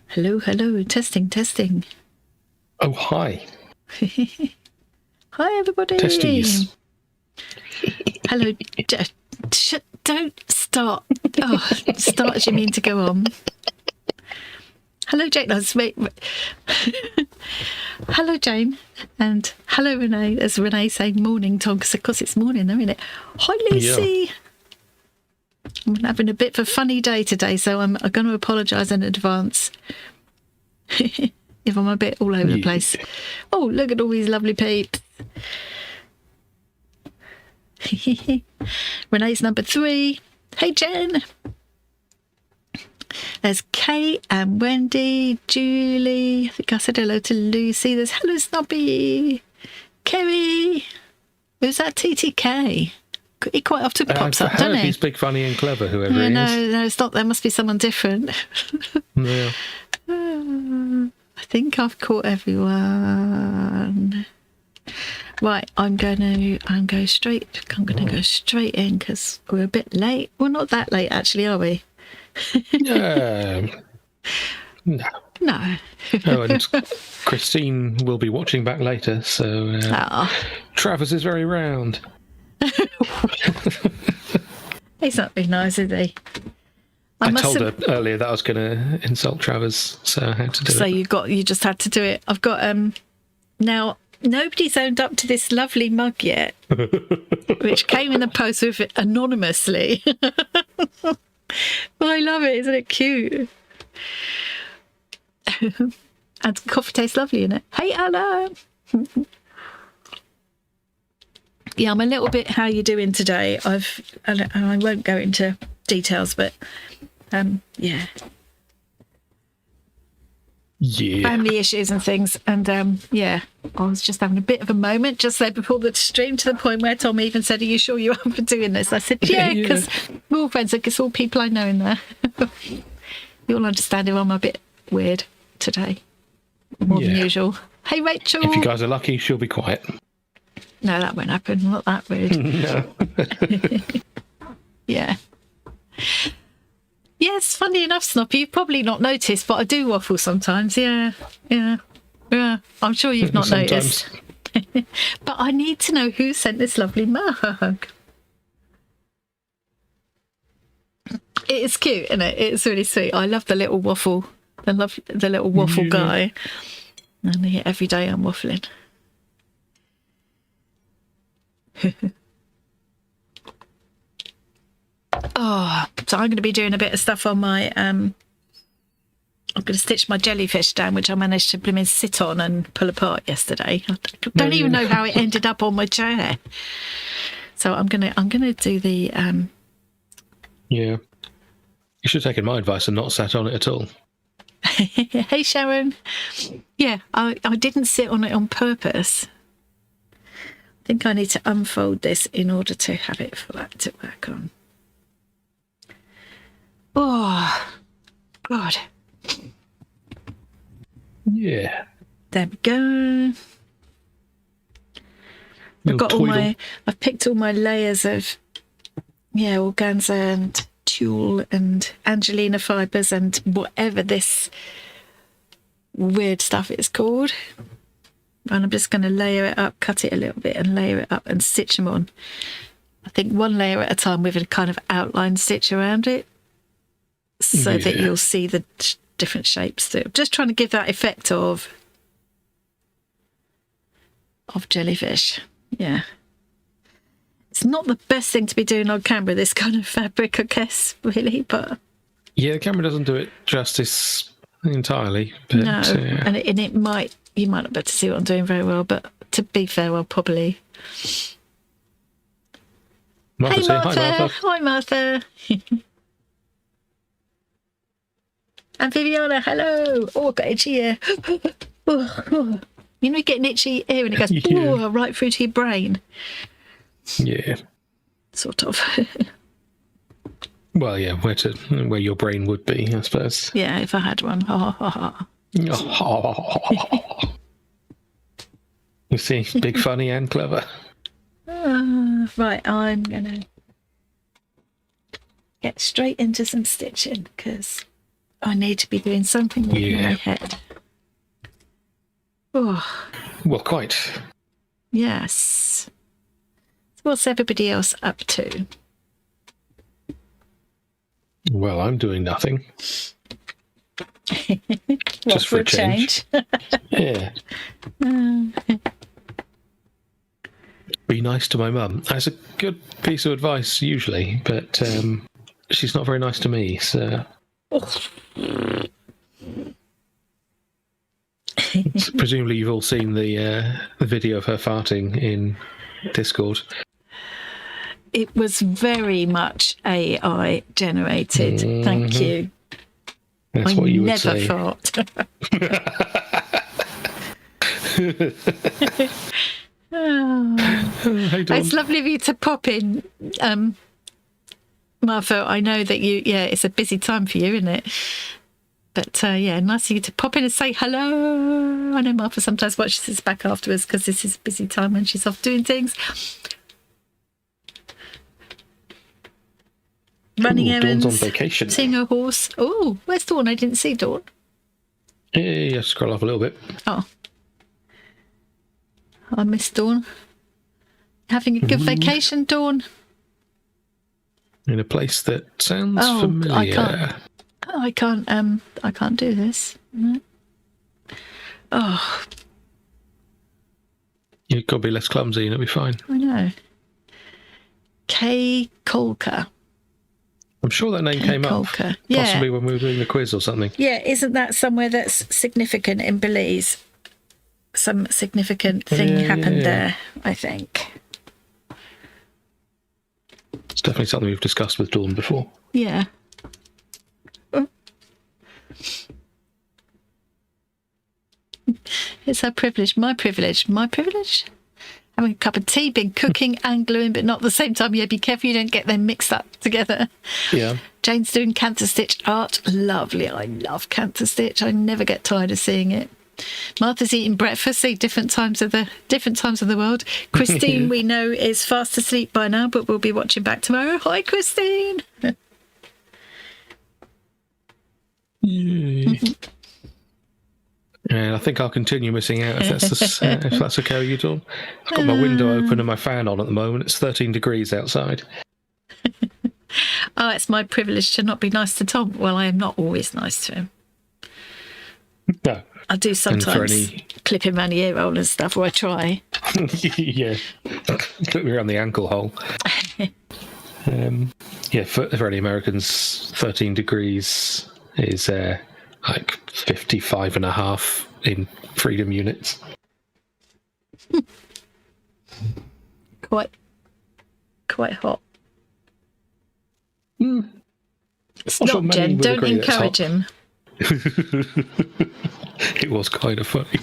Hello, hello. Testing, testing. Oh, hi. Hi, everybody. Testes. Hello. Don't start. Oh, start as you mean to go on. Hello, Jane. Hello, Jane. And hello, Renee. As Renee saying morning, Tom, because of course it's morning, though, isn't it? Hi, Lucy. Yeah. I'm having a bit of a funny day today, so I'm going to apologise in advance if I'm a bit all over the place. Oh, look at all these lovely peeps. Renee's number 3. Hey, Jen. There's Kate and Wendy, Julie. I think I said hello to Lucy. There's hello, Snobby. Kerry. Who's that? TTK. He quite often pops up, doesn't he? He's big, funny and clever, whoever he is. No, it's not. There must be someone different. Yeah. I think I've caught everyone. Right, I'm going to go straight in because we're a bit late. We're not that late, actually, are we? No. No. Oh, and Christine will be watching back later, so Travis is very round. He's not very nice, is he? I told her earlier that I was going to insult Travis, so I had to do it. So you just had to do it. I've got now. Nobody's owned up to this lovely mug yet, which came in the post with it anonymously. Well, I love it. Isn't it cute? And coffee tastes lovely in it. Hey, Anna. Yeah, I'm a little bit how you doing today. And I won't go into details, but yeah. Family issues and things, and yeah, I was just having a bit of a moment just there before the stream, to the point where Tom even said, "Are you sure you're up for doing this?" I said, "Yeah, because we're all friends. It's all people I know in there." You'll understand if I'm a bit weird today, more than usual. Hey, Rachel. If you guys are lucky, she'll be quiet. No, that won't happen. I'm not that rude. No. Yeah. Yes, funny enough, Snoppy, you've probably not noticed, but I do waffle sometimes. Yeah. I'm sure you've not noticed. But I need to know who sent this lovely mug. It is cute, isn't it? It's really sweet. I love the little waffle. I love the little waffle guy. And every day I'm waffling. So I'm going to be doing a bit of stuff on my I'm going to stitch my jellyfish down, which I managed to sit on and pull apart yesterday. I don't even know how it ended up on my chair. So I'm going to do the Yeah. You should have taken my advice and not sat on it at all. Hey, Sharon. Yeah, I didn't sit on it on purpose. I think I need to unfold this in order to have it flat to work on. Oh, God. Yeah. There we go. I've picked all my layers of, organza and tulle and Angelina fibres and whatever this weird stuff is called. And I'm just going to layer it up, cut it a little bit and layer it up and stitch them on. I think one layer at a time with a kind of outline stitch around it, so that you'll see the different shapes through. Just trying to give that effect of jellyfish. Yeah. It's not the best thing to be doing on camera, this kind of fabric, I guess, really, but... Yeah, the camera doesn't do it justice entirely. But, no, and you might not be able to see what I'm doing very well, but to be fair, I'll probably... Martha, hey, Martha! Hi, Martha! And Viviana, hello! Oh, I've got itchy ear. You know, you get an itchy ear and it goes right through to your brain. Yeah. Sort of. Well, yeah, where your brain would be, I suppose. Yeah, if I had one. You see, big, funny and clever. Right, I'm going to get straight into some stitching because I need to be doing something with my head. Oh. Well, quite. Yes. So what's everybody else up to? Well, I'm doing nothing. Just for a change. Yeah. Be nice to my mum. That's a good piece of advice usually, but she's not very nice to me, so... Presumably you've all seen the video of her farting in Discord. It was very much AI generated. Thank you. That's what you would say. I never fart. It's lovely of you to pop in, Martha. I know that it's a busy time for you, isn't it? But nice of you to pop in and say hello. I know Martha sometimes watches this back afterwards because this is a busy time when she's off doing things. Running errands. Dawn's on vacation. Seeing her horse. Oh, where's Dawn? I didn't see Dawn. Yeah, scroll up a little bit. Oh. I missed Dawn. Having a good vacation, Dawn? In a place that sounds familiar. I can't do this. No. Oh. You've got to be less clumsy and it'll be fine. I know. KoolKookyKreatures. I'm sure that name came up. Possibly when we were doing the quiz or something. Yeah, isn't that somewhere that's significant in Belize? Some significant thing happened there, I think. It's definitely something we've discussed with Dawn before. Yeah. It's her privilege, my privilege, my privilege. Having a cup of tea, been cooking and gluing, but not at the same time. Yeah, be careful you don't get them mixed up together. Yeah. Jane's doing canter stitch art. Lovely. I love canter stitch. I never get tired of seeing it. Martha's eating breakfast. See different times of the world. Christine, we know, is fast asleep by now, but we'll be watching back tomorrow. Hi, Christine. And I think I'll continue missing out if that's okay with you, Dawn. I've got my window open and my fan on at the moment. It's 13 degrees outside. Oh, it's my privilege to not be nice to Tom. Well, I am not always nice to him. No. I do sometimes clip him around the ear roll and stuff, or I try. Yeah. Clip me around the ankle hole. For any Americans, 13 degrees is like 55.5 in freedom units. Quite hot. Stop, Jen. Don't encourage him. It was kind of funny.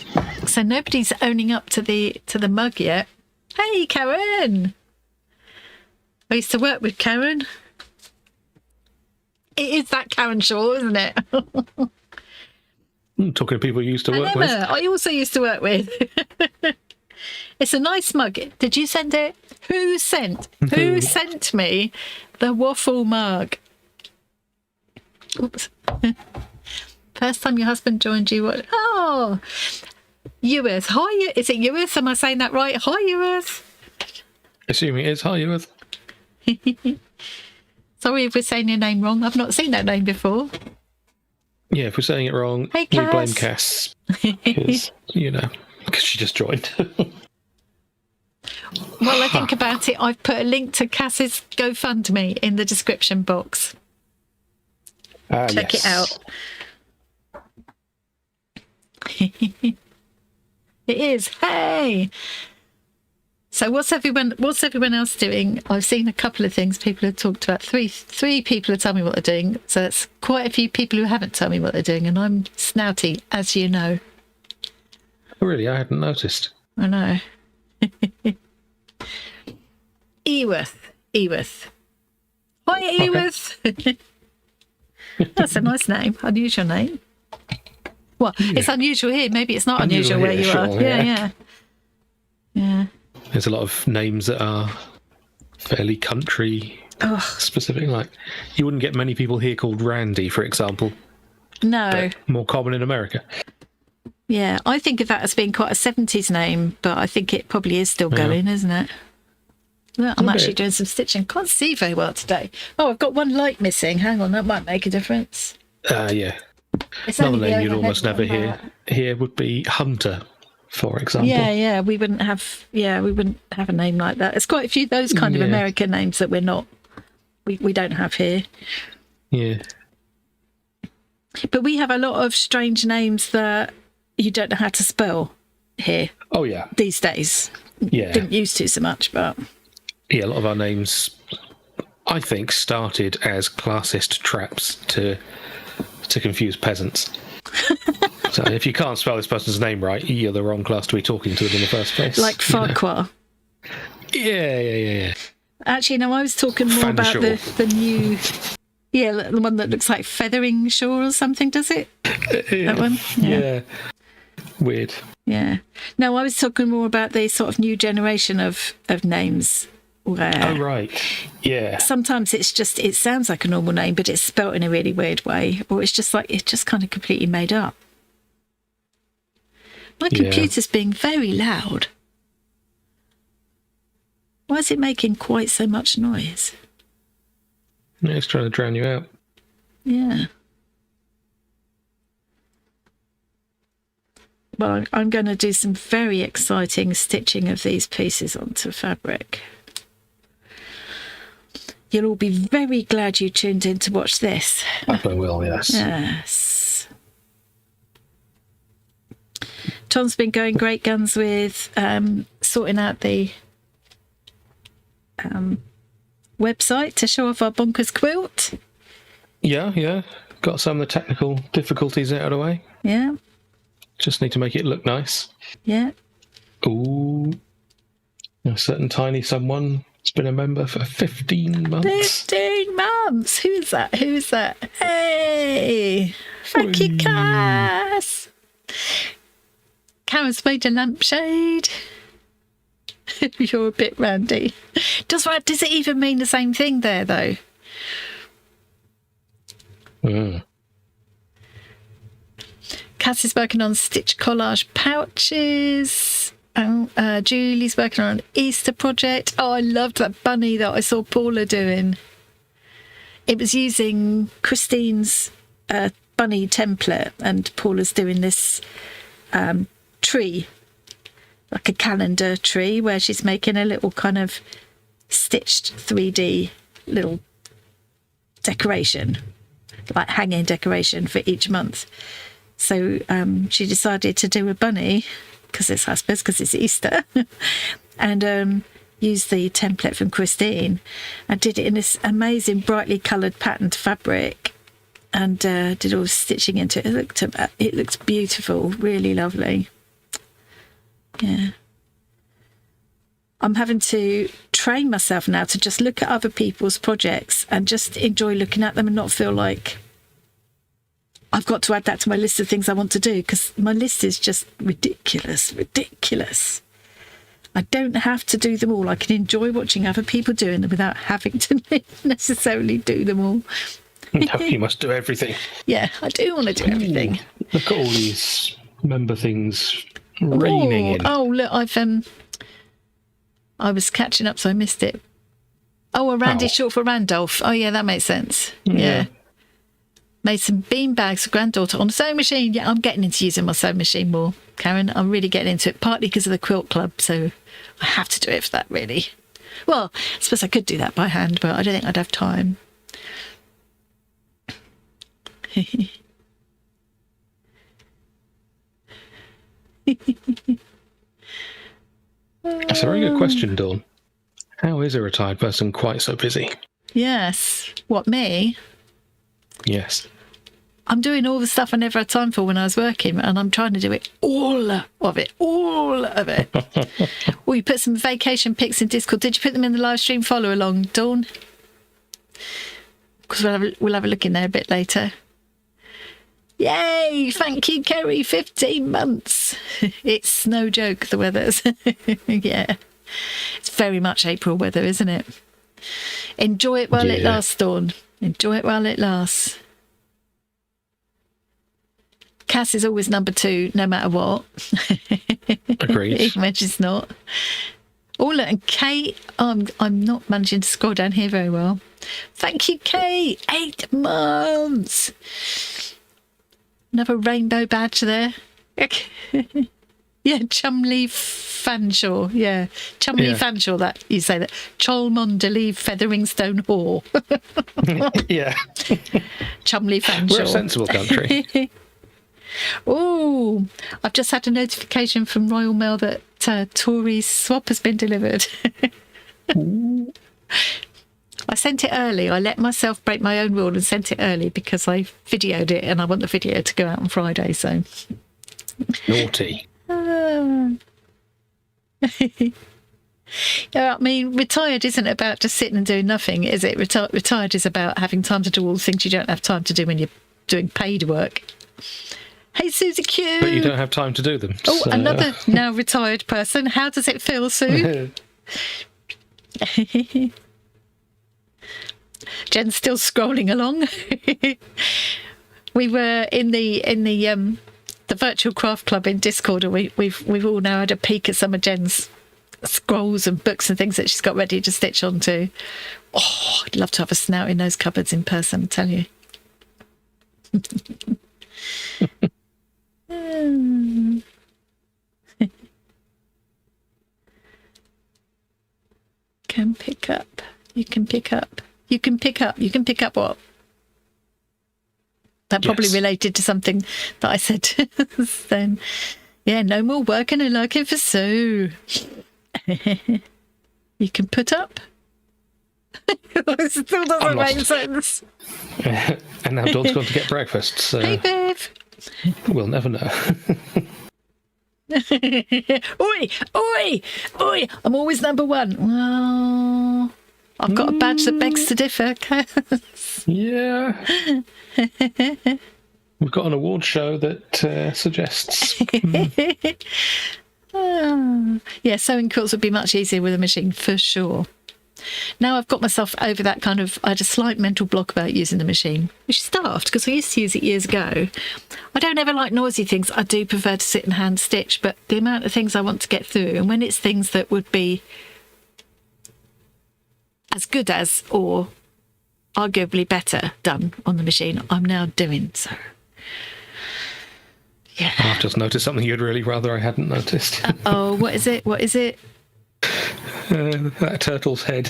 So nobody's owning up to the mug yet. Hey, Karen. I used to work with Karen. It is that Karen Shaw, isn't it? Talking to people you used to work with. I also used to work with. It's a nice mug. Did you send it? Who sent me the Waffle mug? Oops. First time your husband joined you. Oh, Ewith. Hi, is it Ewith? Am I saying that right? Hi, Ewith. Assuming it is. Hi, Ewith. Sorry if we're saying your name wrong. I've not seen that name before. Yeah, if we're saying it wrong, we blame Cass. Because she just joined. Well, I think about it. I've put a link to Cass's GoFundMe in the description box. Check it out. It is. Hey. So what's everyone else doing? I've seen a couple of things people have talked about. Three people have told me what they're doing. So that's quite a few people who haven't told me what they're doing, and I'm snouty, as you know. Oh, really? I hadn't noticed. I know. Ewith. Hi, Ewith. That's a nice name. Unusual name. Well, it's unusual here. Maybe it's not unusual where you are. Yeah. There's a lot of names that are fairly country specific. Like, you wouldn't get many people here called Randy, for example. No. but more common in America. Yeah, I think of that as being quite a 70s name, but I think it probably is still going, isn't it? Well, I'm actually doing some stitching. Can't see very well today. Oh, I've got one light missing. Hang on, that might make a difference. Yeah. It's Another only name the you'd almost overhead never one, but- hear would be Hunter, for example. Yeah, we wouldn't have a name like that. It's quite a few those kind of American names that we don't have here. Yeah. But we have a lot of strange names that you don't know how to spell here. Oh, yeah. These days. Yeah. Didn't used to so much, but... Yeah, a lot of our names, I think, started as classist traps to confuse peasants. So if you can't spell this person's name right, you're the wrong class to be talking to them in the first place. Like Farquhar. Yeah. Actually, no, I was talking more about the new... Yeah, the one that looks like Feathering Shore or something, does it? That one? Yeah. Weird. Yeah. No, I was talking more about the sort of new generation of names where... Oh, right. Yeah. Sometimes it sounds like a normal name, but it's spelt in a really weird way, or it's just kind of completely made up. My computer's being very loud. Why is it making quite so much noise? Yeah, it's trying to drown you out. Yeah. Well, I'm going to do some very exciting stitching of these pieces onto fabric. You'll all be very glad you tuned in to watch this. I will, yes. Yes. Tom's been going great guns with sorting out the website to show off our Bonkers quilt. Yeah. Got some of the technical difficulties out of the way. Yeah. Just need to make it look nice. Yeah. Ooh. A certain tiny someone has been a member for 15 months. 15 months! Who's that? Hey! Thank you, Cass! Karen's made a lampshade. You're a bit randy. Does it even mean the same thing there, though? Cass is working on stitch collage pouches. Julie's working on an Easter project. Oh, I loved that bunny that I saw Paula doing. It was using Christine's bunny template, and Paula's doing this tree, like a calendar tree, where she's making a little kind of stitched 3D little decoration, like hanging decoration for each month. So she decided to do a bunny because it's Easter, and used the template from Christine and did it in this amazing brightly coloured patterned fabric, and did all the stitching into it. It looked beautiful, really lovely. Yeah. I'm having to train myself now to just look at other people's projects and just enjoy looking at them and not feel like I've got to add that to my list of things I want to do, because my list is just ridiculous. I don't have to do them all. I can enjoy watching other people doing them without having to necessarily do them all. No, you must do everything. Yeah, I do want to do everything. Look at all these member things raining in. Oh, look, I was catching up, so I missed it. Oh, a Randy short for Randolph. Oh, yeah, that makes sense. Yeah. Made some bean bags for granddaughter on a sewing machine. Yeah, I'm getting into using my sewing machine more, Karen. I'm really getting into it, partly because of the quilt club, so I have to do it for that, really. Well, I suppose I could do that by hand, but I don't think I'd have time. That's a very good question, Dawn. How is a retired person quite so busy? Yes. What, me? Yes. I'm doing all the stuff I never had time for when I was working, and I'm trying to do it, all of it. Well, you put some vacation pics in Discord. Did you put them in the live stream follow along, Dawn? Because we'll have a look in there a bit later. Yay! Thank you, Kerry. 15 months. It's no joke, the weather's. Yeah. It's very much April weather, isn't it? Enjoy it while it lasts, Dawn. Enjoy it while it lasts. Cass is always number 2, no matter what. Agreed. Even when she's not. Oh, look, and Kate, I'm not managing to scroll down here very well. Thank you, Kate. 8 months. Another rainbow badge there. Yeah, Chumley Fanshawe. Yeah, Chumley Fanshawe, that you say that. Cholmondeley Featheringstone Hall. Yeah. Chumley Fanshawe. We're a sensible country. Oh, I've just had a notification from Royal Mail that Tori's swap has been delivered. I sent it early. I let myself break my own rule and sent it early because I videoed it and I want the video to go out on Friday. So Naughty. Yeah, I mean, retired isn't about just sitting and doing nothing, is it? Retired is about having time to do all the things you don't have time to do when you're doing paid work. Hey, Susie Q. But you don't have time to do them. Oh, so. Another now retired person. How does it feel, Sue? Jen's still scrolling along. We were in the virtual craft club in Discord, and we've all now had a peek at some of Jen's scrolls and books and things that she's got ready to stitch onto. Oh, I'd love to have a snout in those cupboards in person, I tell you. Can pick up. You can pick up. You can pick up. You can pick up what? That probably related to something that I said then. Yeah, no more working and lurking for Sue. You can put up. It still doesn't make sense. And now Dawn's gone to get breakfast. So hey, Bev. We'll never know. Oi, oi, oi! I'm always number 1. Well, I've got a badge that begs to differ. Yeah. We've got an award show that suggests. Yeah, sewing quilts would be much easier with a machine for sure. Now I've got myself over that kind of, I had a slight mental block about using the machine, which is daft because I used to use it years ago. I don't ever like noisy things. I do prefer to sit and hand stitch, but the amount of things I want to get through, and when it's things that would be as good as or arguably better done on the machine, I'm now doing so. Yeah. I've just noticed something you'd really rather I hadn't noticed. Oh, what is it? What is it? That turtle's head.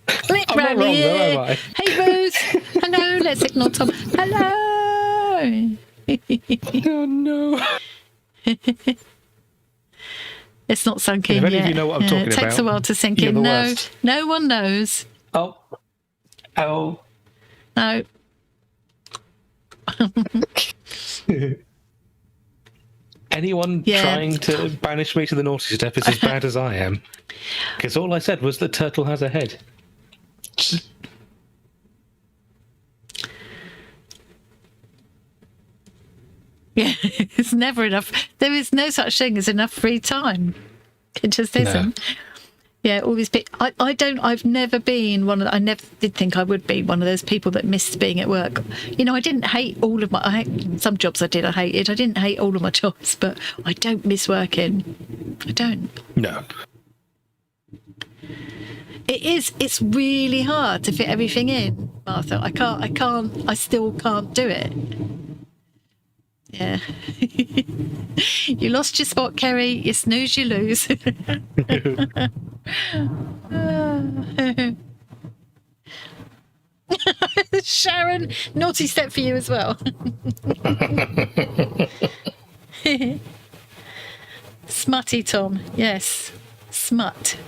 Click I'm not round wrong, here. though, am I? Hey, Rose. Hello. Let's ignore Tom. Hello. Oh no. It's not sunk in If any yet. of you know what I'm talking it takes about, a while to sink you're in. the No, worst. no one knows. Oh. No. Anyone trying to banish me to the naughty step is as bad as I am. Because all I said was the turtle has a head. Yeah, it's never enough. There is no such thing as enough free time. It just isn't. Yeah, all these people. I've never been one of. I never did think I would be one of those people that missed being at work. You know, I didn't hate all of my. Some jobs I did. I hated. I didn't hate all of my jobs, but I don't miss working. I don't. No. It is. It's really hard to fit everything in, Martha. I can't. I still can't do it. Yeah. You lost your spot, Kerry. You snooze, you lose. Sharon, naughty step for you as well. Smutty Tom, yes. Smut.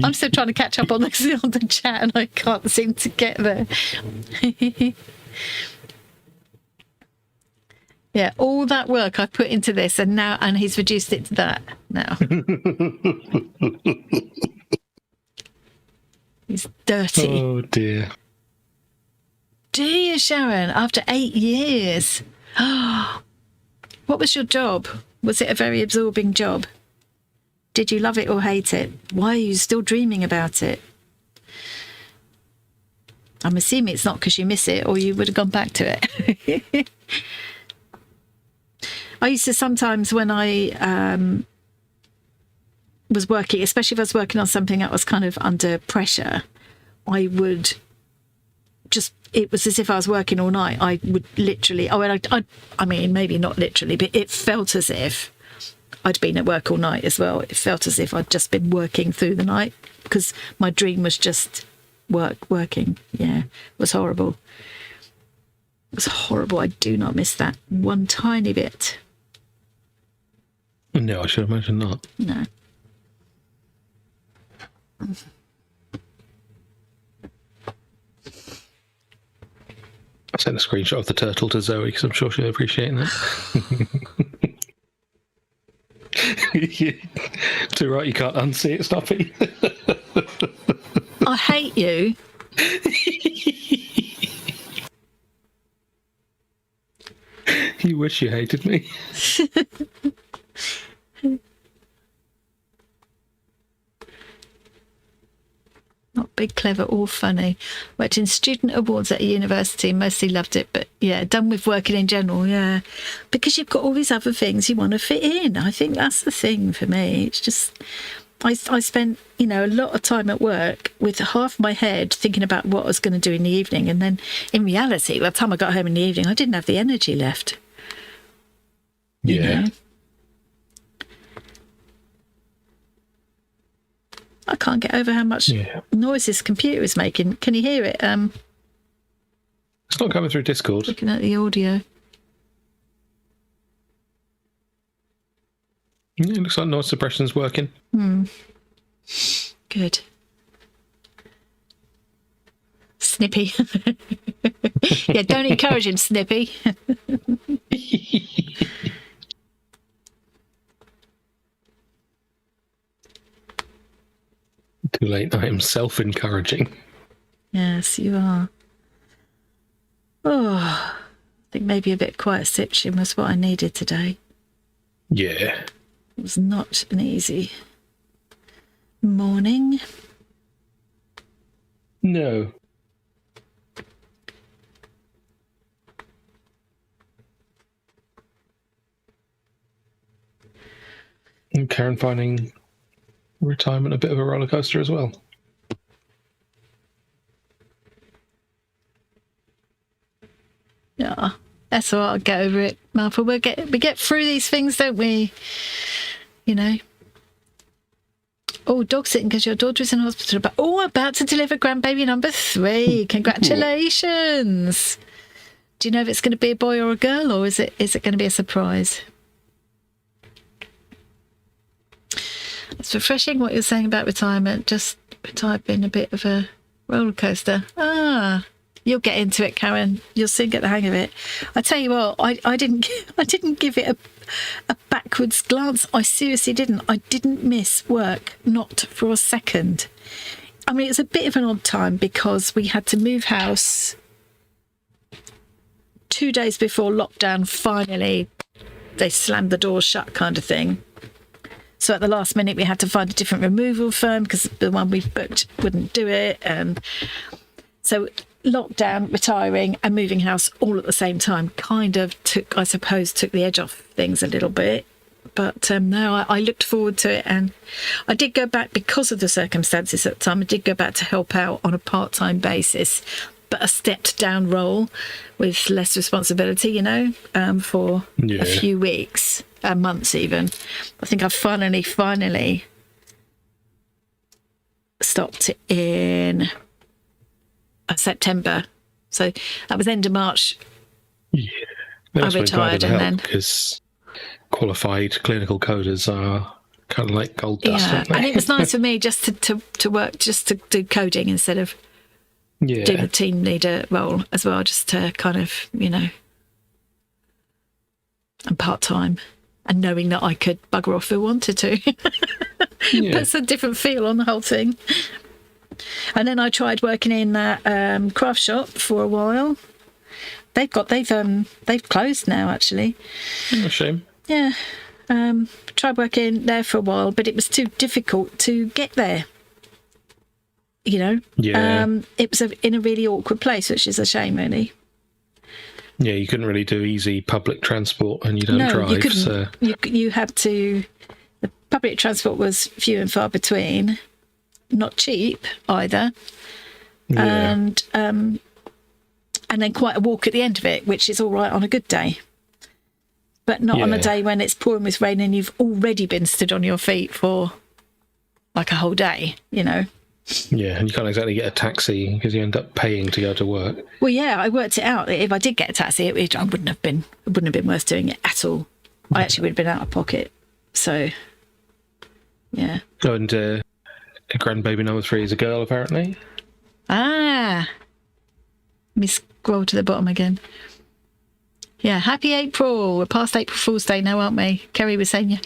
I'm still trying to catch up on the chat and I can't seem to get there. Yeah, all that work I put into this and he's reduced it to that now. He's dirty. Oh dear. Dear Sharon, after 8 years. What was your job? Was it a very absorbing job? Did you love it or hate it? Why are you still dreaming about it? I'm assuming it's not because you miss it or you would have gone back to it. I used to sometimes when I was working, especially if I was working on something that was kind of under pressure, I would just, it was as if I was working all night. I would literally, I mean, maybe not literally, but it felt as if I'd been at work all night as well. It felt as if I'd just been working through the night because my dream was just working. Yeah, it was horrible. It was horrible. I do not miss that one tiny bit. No, I should imagine not. No. I sent a screenshot of the turtle to Zoe because I'm sure she'll appreciate that. Too right, you can't unsee it, Stoppy. I hate you. You wish you hated me. Not big, clever, or funny. Worked in student awards at a university, mostly loved it, but yeah, done with working in general, yeah. Because you've got all these other things you want to fit in. I think that's the thing for me. It's just, I spent, you know, a lot of time at work with half my head thinking about what I was going to do in the evening. And then in reality, by the time I got home in the evening, I didn't have the energy left. Yeah. You know? I can't get over how much noise this computer is making. Can you hear it? It's not coming through Discord. Looking at the audio. Yeah, it looks like noise suppression's working. Good. Snippy. Yeah, don't encourage him, Snippy. Too late, I am self-encouraging. Yes, you are. Oh, I think maybe a bit of quiet stitching was what I needed today. Yeah. It was not an easy morning. No. And Karen finding retirement a bit of a roller coaster as well. Yeah, that's all right. I'll get over it, Martha. We get through these things, don't we? You know. Oh, dog sitting because your daughter's in hospital. But about to deliver grandbaby number 3. Congratulations! Do you know if it's going to be a boy or a girl, or is it going to be a surprise? It's refreshing what you're saying about retirement. Just retired being a bit of a roller coaster. You'll get into it, Karen. You'll soon get the hang of it. I tell you what, I didn't give it a backwards glance. I seriously didn't. I didn't miss work, not for a second. I mean, it's a bit of an odd time because we had to move house 2 days before lockdown. Finally, they slammed the doors shut, kind of thing. So at the last minute, we had to find a different removal firm because the one we booked wouldn't do it. And so lockdown, retiring and moving house all at the same time kind of took the edge off things a little bit. But no, I looked forward to it. And I did go back because of the circumstances at the time. I did go back to help out on a part-time basis, but a stepped down role with less responsibility, you know, for a few weeks. Months even. I think I finally stopped in September. So that was end of March. Yeah, I retired and then because qualified clinical coders are kind of like gold dust. Yeah, Aren't they? and it was nice for me just to work, just to do coding instead of doing the team leader role as well, just to kind of, you know, and part time. And knowing that I could bugger off if I wanted to. Puts a different feel on the whole thing. And then I tried working in that craft shop for a while. They've closed now, actually. A shame. Yeah. Tried working there for a while, but it was too difficult to get there. You know, it was in a really awkward place, which is a shame, really. Yeah, you couldn't really do easy public transport, and you don't drive. You couldn't. So You had to. The public transport was few and far between, not cheap either, and then quite a walk at the end of it, which is all right on a good day, but not on a day when it's pouring with rain and you've already been stood on your feet for like a whole day. You know. Yeah, and you can't exactly get a taxi because you end up paying to go to work. Well, yeah, I worked it out. If I did get a taxi, it wouldn't have been worth doing it at all. I actually would have been out of pocket. So, yeah. Oh, and grandbaby number 3 is a girl, apparently. Ah, let me scroll to the bottom again. Yeah, happy April. We're past April Fool's Day now, aren't we? Kerry was saying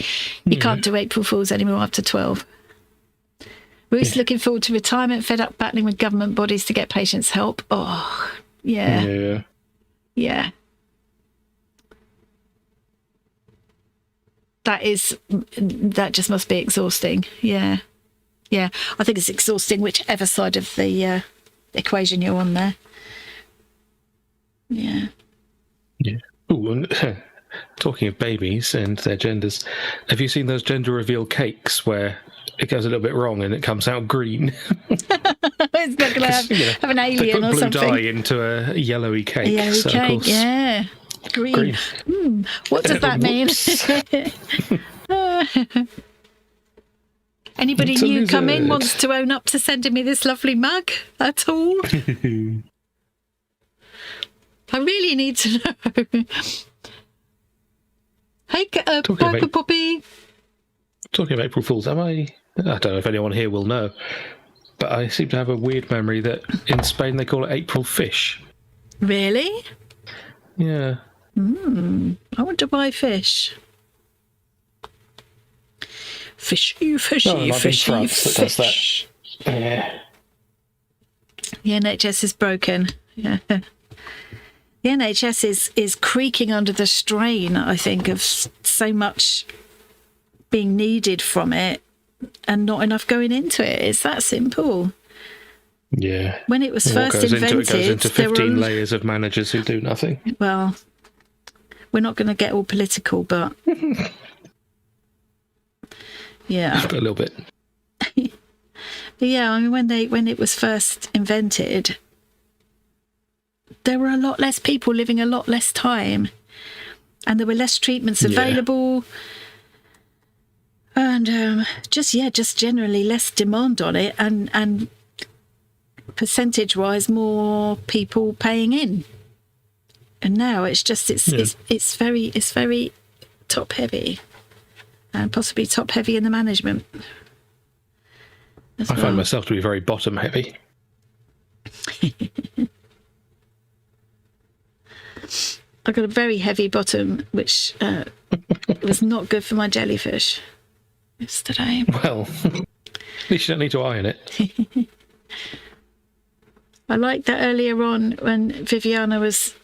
you can't do April Fools anymore after 12. Ruth's looking forward to retirement, fed up battling with government bodies to get patients help. Oh, yeah. Yeah. That just must be exhausting. Yeah. Yeah. I think it's exhausting whichever side of the equation you're on there. Yeah. Yeah. Ooh, and talking of babies and their genders, have you seen those gender reveal cakes where it goes a little bit wrong and it comes out green? It's not going to have an alien or something. They put blue dye into a yellowy cake. A yellowy cake, yeah. Green. What does that mean? Anybody new come in wants to own up to sending me this lovely mug at all? I really need to know. Hey, Poppy. Talking of April Fools, I don't know if anyone here will know, but I seem to have a weird memory that in Spain they call it April Fish. Really? Yeah. I want to buy fish. Fishy, fishy, fishy, fish. Yeah. The NHS is broken. Yeah. The NHS is creaking under the strain, I think, of so much being needed from it and not enough going into it. It's that simple. Yeah. When it was first invented, it goes into 15 layers of managers who do nothing. Well, we're not going to get all political, but yeah, a little bit. But yeah, I mean, when it was first invented, there were a lot less people living a lot less time, and there were less treatments available. And just generally less demand on it, and percentage-wise more people paying in. And now it's very top-heavy, and possibly top-heavy in the management. I find myself to be very bottom-heavy. I got a very heavy bottom, which was not good for my jellyfish yesterday. Well, at least you don't need to iron it. I liked that earlier on when Viviana was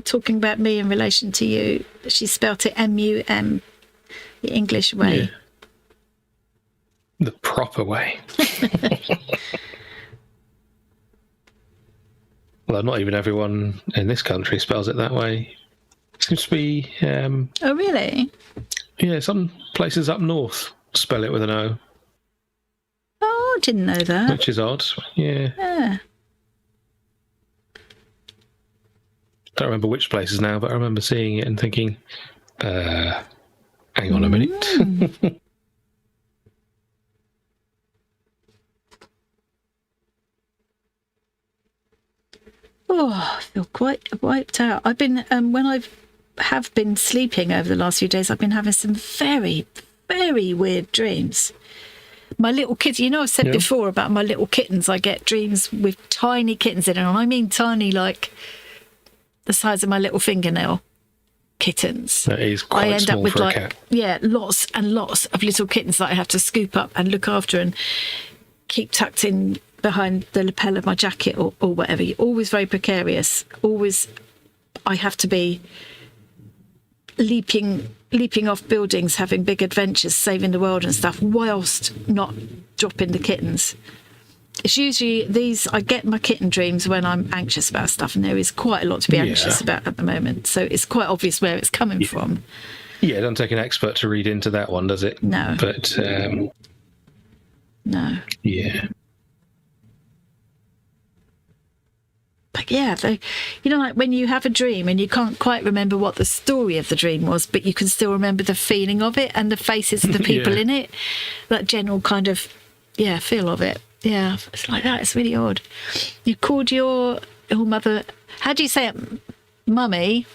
talking about me in relation to you. She spelt it M-U-M, the English way. Yeah. The proper way. Well, not even everyone in this country spells it that way. It seems to be... oh, really? Yeah, some places up north spell it with an O. Oh, I didn't know that. Which is odd, yeah. Yeah. Don't remember which places now, but I remember seeing it and thinking, hang on a minute. Oh, I feel quite wiped out. I've been, when have been sleeping over the last few days, I've been having some very, very weird dreams. My little kids, you know, I've said before about my little kittens. I get dreams with tiny kittens in it, and I mean tiny, like the size of my little fingernail kittens. That is quite I end small up with for like, a cat. yeah, lots and lots of little kittens that I have to scoop up and look after and keep tucked in behind the lapel of my jacket or whatever. You're always very precarious. Always, I have to be leaping off buildings, having big adventures, saving the world and stuff, whilst not dropping the kittens. It's usually I get my kitten dreams when I'm anxious about stuff, and there is quite a lot to be anxious about at the moment. So it's quite obvious where it's coming from. Yeah, it doesn't take an expert to read into that one, does it? No. But, no. Yeah. But yeah, like when you have a dream and you can't quite remember what the story of the dream was, but you can still remember the feeling of it and the faces of the people in it, that general kind of, feel of it. Yeah, it's like that. It's really odd. You called your mother, how do you say it? Mummy?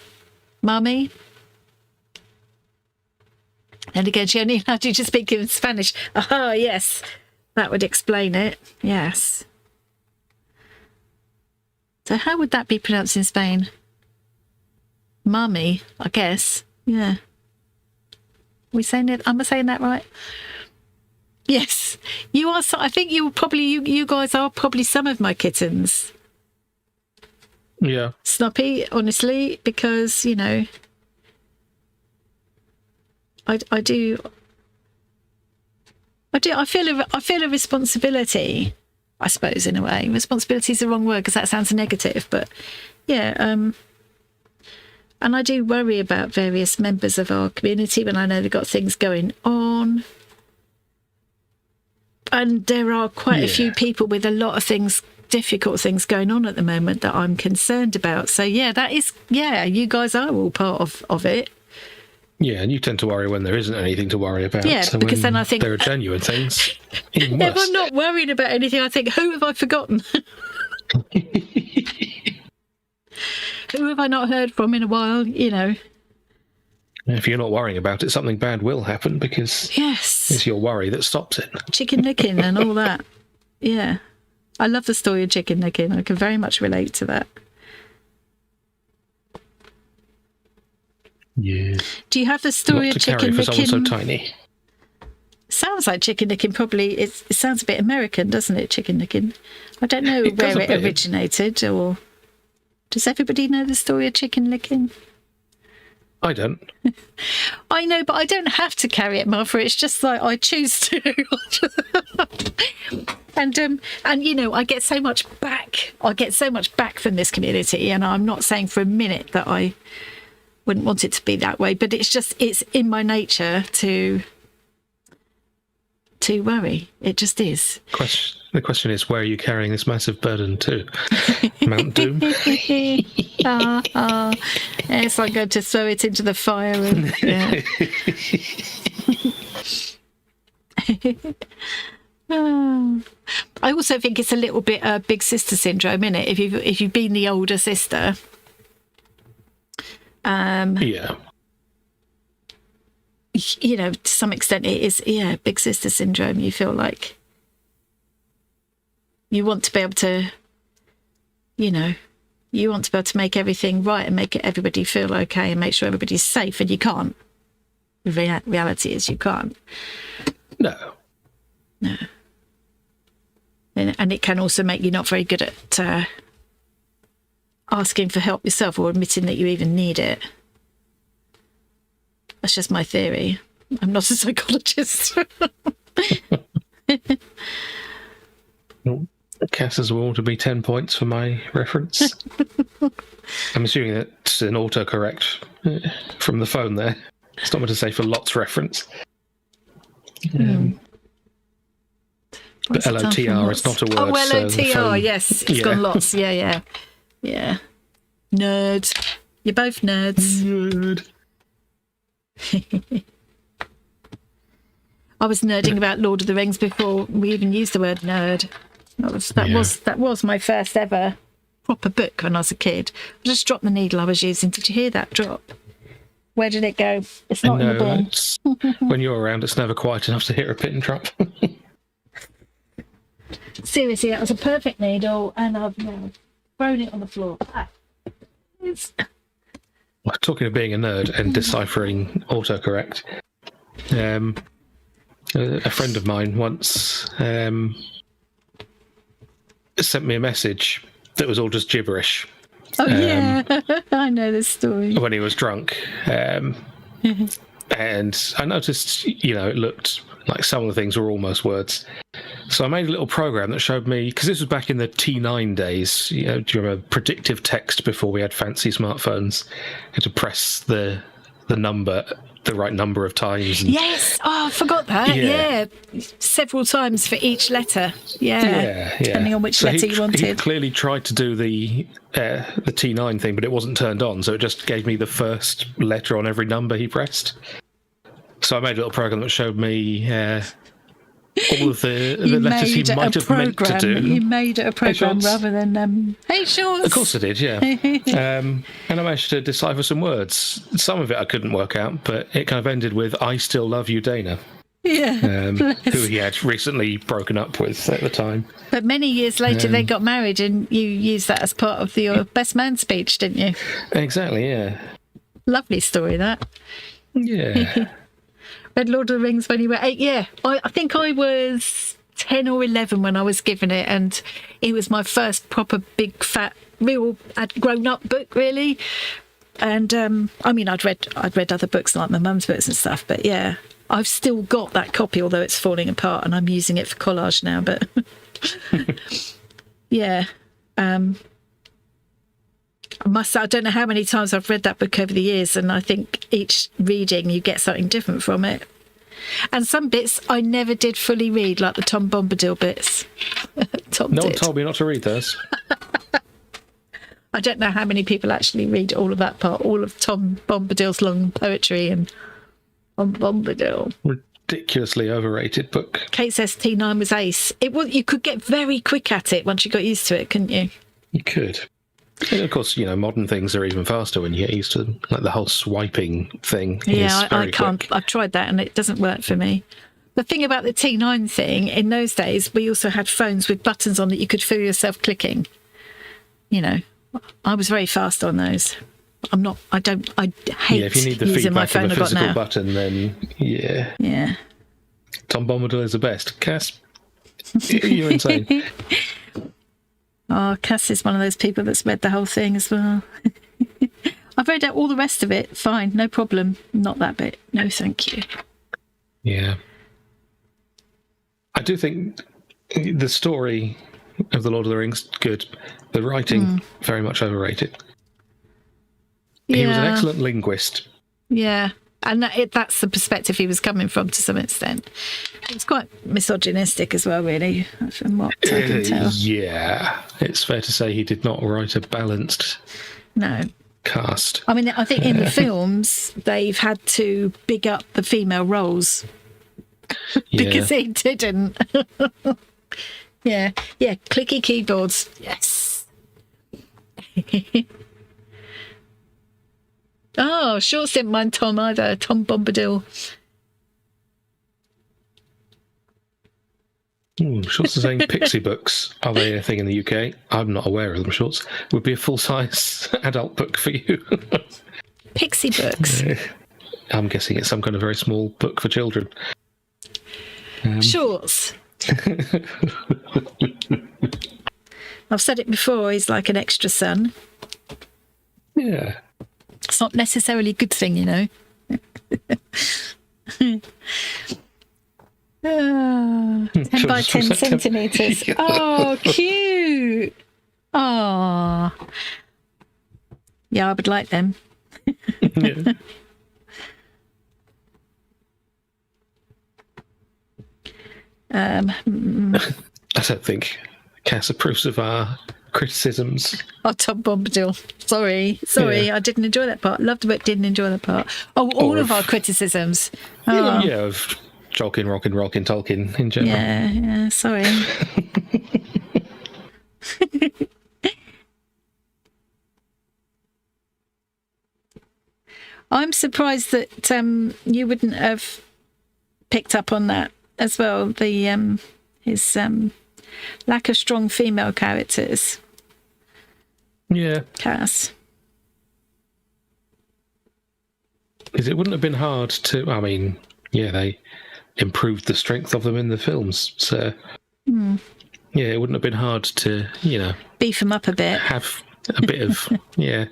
And again, she only allowed you to speak in Spanish. Oh, yes. That would explain it. Yes. So how would that be pronounced in Spain? Mummy, I guess. Yeah. Am I saying that right? Yes. You are. I think you guys are probably some of my kittens. Yeah. Snuppy, honestly, because, I feel a responsibility, I suppose, in a way. Responsibility is the wrong word because that sounds negative, but and I do worry about various members of our community when I know they've got things going on. And there are quite a few people with a lot of difficult things going on at the moment that I'm concerned about. So you guys are all part of it. Yeah, and you tend to worry when there isn't anything to worry about. Yeah, so because then I think there are genuine things. Even worse. If I'm not worrying about anything, I think, who have I forgotten? Who have I not heard from in a while? If you're not worrying about it, something bad will happen because it's your worry that stops it. Chicken licking and all that. Yeah, I love the story of chicken licking. I can very much relate to that. Yeah. Do you have the story of chicken for licking? someone so tiny. Sounds like chicken licking. Probably it sounds a bit American, doesn't it? Chicken licking. I don't know where it originated, or does everybody know the story of chicken licking? I don't. I know, but I don't have to carry it, Martha. It's just like I choose to. And I get so much back. I get so much back from this community, and I'm not saying for a minute that I wouldn't want it to be that way, but it's in my nature to worry. It just is. The question is, where are you carrying this massive burden to? Mount Doom? It's like going to throw it into the fire. I also think it's a little bit big sister syndrome, isn't it? If you've been the older sister. To some extent it is, big sister syndrome. You feel like you want to be able to, make everything right and make everybody feel okay and make sure everybody's safe, and you can't. The reality is you can't. No. And it can also make you not very good at asking for help yourself or admitting that you even need it. That's just my theory. I'm not a psychologist. Cass's will to be 10 points for my reference. I'm assuming that's an autocorrect from the phone there. It's not meant to say for lots reference. But LOTR is not a word. Oh, LOTR, so yes. It's gone lots. Yeah. Nerds. You're both nerds. Nerd. I was nerding about Lord of the Rings before we even used the word nerd. That was my first ever proper book when I was a kid. I just dropped the needle I was using. Did you hear that drop? Where did it go? It's not in the bin. When you're around, it's never quite enough to hit a pin drop. Seriously, that was a perfect needle, and I've thrown it on the floor. Talking of being a nerd and deciphering autocorrect, a friend of mine once sent me a message that was all just gibberish, Oh, yeah. I know this story. when he was drunk. And I noticed, it looked like some of the things were almost words. So I made a little program that showed me, because this was back in the T9 days, do you remember predictive text before we had fancy smartphones? You had to press the right number of times. Yes. Oh, I forgot that. Yeah. Several times for each letter. Yeah. Depending on which letter you wanted. He clearly tried to do the T9 thing, but it wasn't turned on, so it just gave me the first letter on every number he pressed. So I made a little program that showed me all of the letters he might have meant to do. You made it a program rather than hey, Shorts. Of course I did, yeah. And I managed to decipher some words. Some of it I couldn't work out, but it kind of ended with "I still love you, Dana." Yeah, who he had recently broken up with at the time. But many years later, they got married, and you used that as part of your best man speech, didn't you? Exactly, yeah. Lovely story, that. Yeah. Read Lord of the Rings when you were 8. Yeah, I think I was 10 or 11 when I was given it, and it was my first proper big fat real grown up book, really. And I mean, I'd read other books like my mum's books and stuff, but yeah, I've still got that copy, although it's falling apart, and I'm using it for collage now. But yeah, I don't know how many times I've read that book over the years, and I think each reading you get something different from it. And some bits I never did fully read, like the Tom Bombadil bits. No one told me not to read those. I don't know how many people actually read all of that part, all of Tom Bombadil's long poetry and Tom Bombadil. Ridiculously overrated book. Kate says T9 was ace. You could get very quick at it once you got used to it, couldn't you? You could. And of course, modern things are even faster when you get used to them. Like the whole swiping thing. Yeah, I can't. Quick. I've tried that and it doesn't work for me. The thing about the T9 thing, in those days, we also had phones with buttons on that you could feel yourself clicking. I was very fast on those. I hate if you need the using my feedback phone of a I've got physical now. button, then yeah. Yeah. Tom Bombadil is the best. Cass, you're insane. Oh, Cass is one of those people that's read the whole thing as well. I've read out all the rest of it. Fine, no problem. Not that bit. No, thank you. Yeah. I do think the story of The Lord of the Rings, good. The writing, very much overrated. He was an excellent linguist. Yeah. And that's the perspective he was coming from to some extent. It's quite misogynistic as well, really, from what I can tell. Yeah. It's fair to say he did not write a balanced cast. I mean, I think in the films, they've had to big up the female roles because he didn't. Yeah. Clicky keyboards. Yes. Oh, Short didn't mind Tom either. Tom Bombadil. Shorts are saying Pixie books. Are they a thing in the UK? I'm not aware of them, Shorts. Would be a full-size adult book for you. Pixie books. I'm guessing it's some kind of very small book for children. Shorts. I've said it before, he's like an extra son. Yeah. It's not necessarily a good thing, 10 by 10 centimetres. Oh, cute. Oh. Yeah, I would like them. Yeah. I don't think Cass approves of our criticisms. Oh, Tom Bombadil. Sorry, Yeah. I didn't enjoy that part. Loved it, but didn't enjoy that part. Oh, all of our criticisms. Oh. Yeah, of Tolkien, Rockin', Tolkien in general. Yeah, sorry. I'm surprised that you wouldn't have picked up on that as well. The his lack of strong female characters. Yeah. Cass. Because it wouldn't have been hard to... I mean, yeah, they improved the strength of them in the films. So, yeah, it wouldn't have been hard to, beef them up a bit. have a bit of yeah.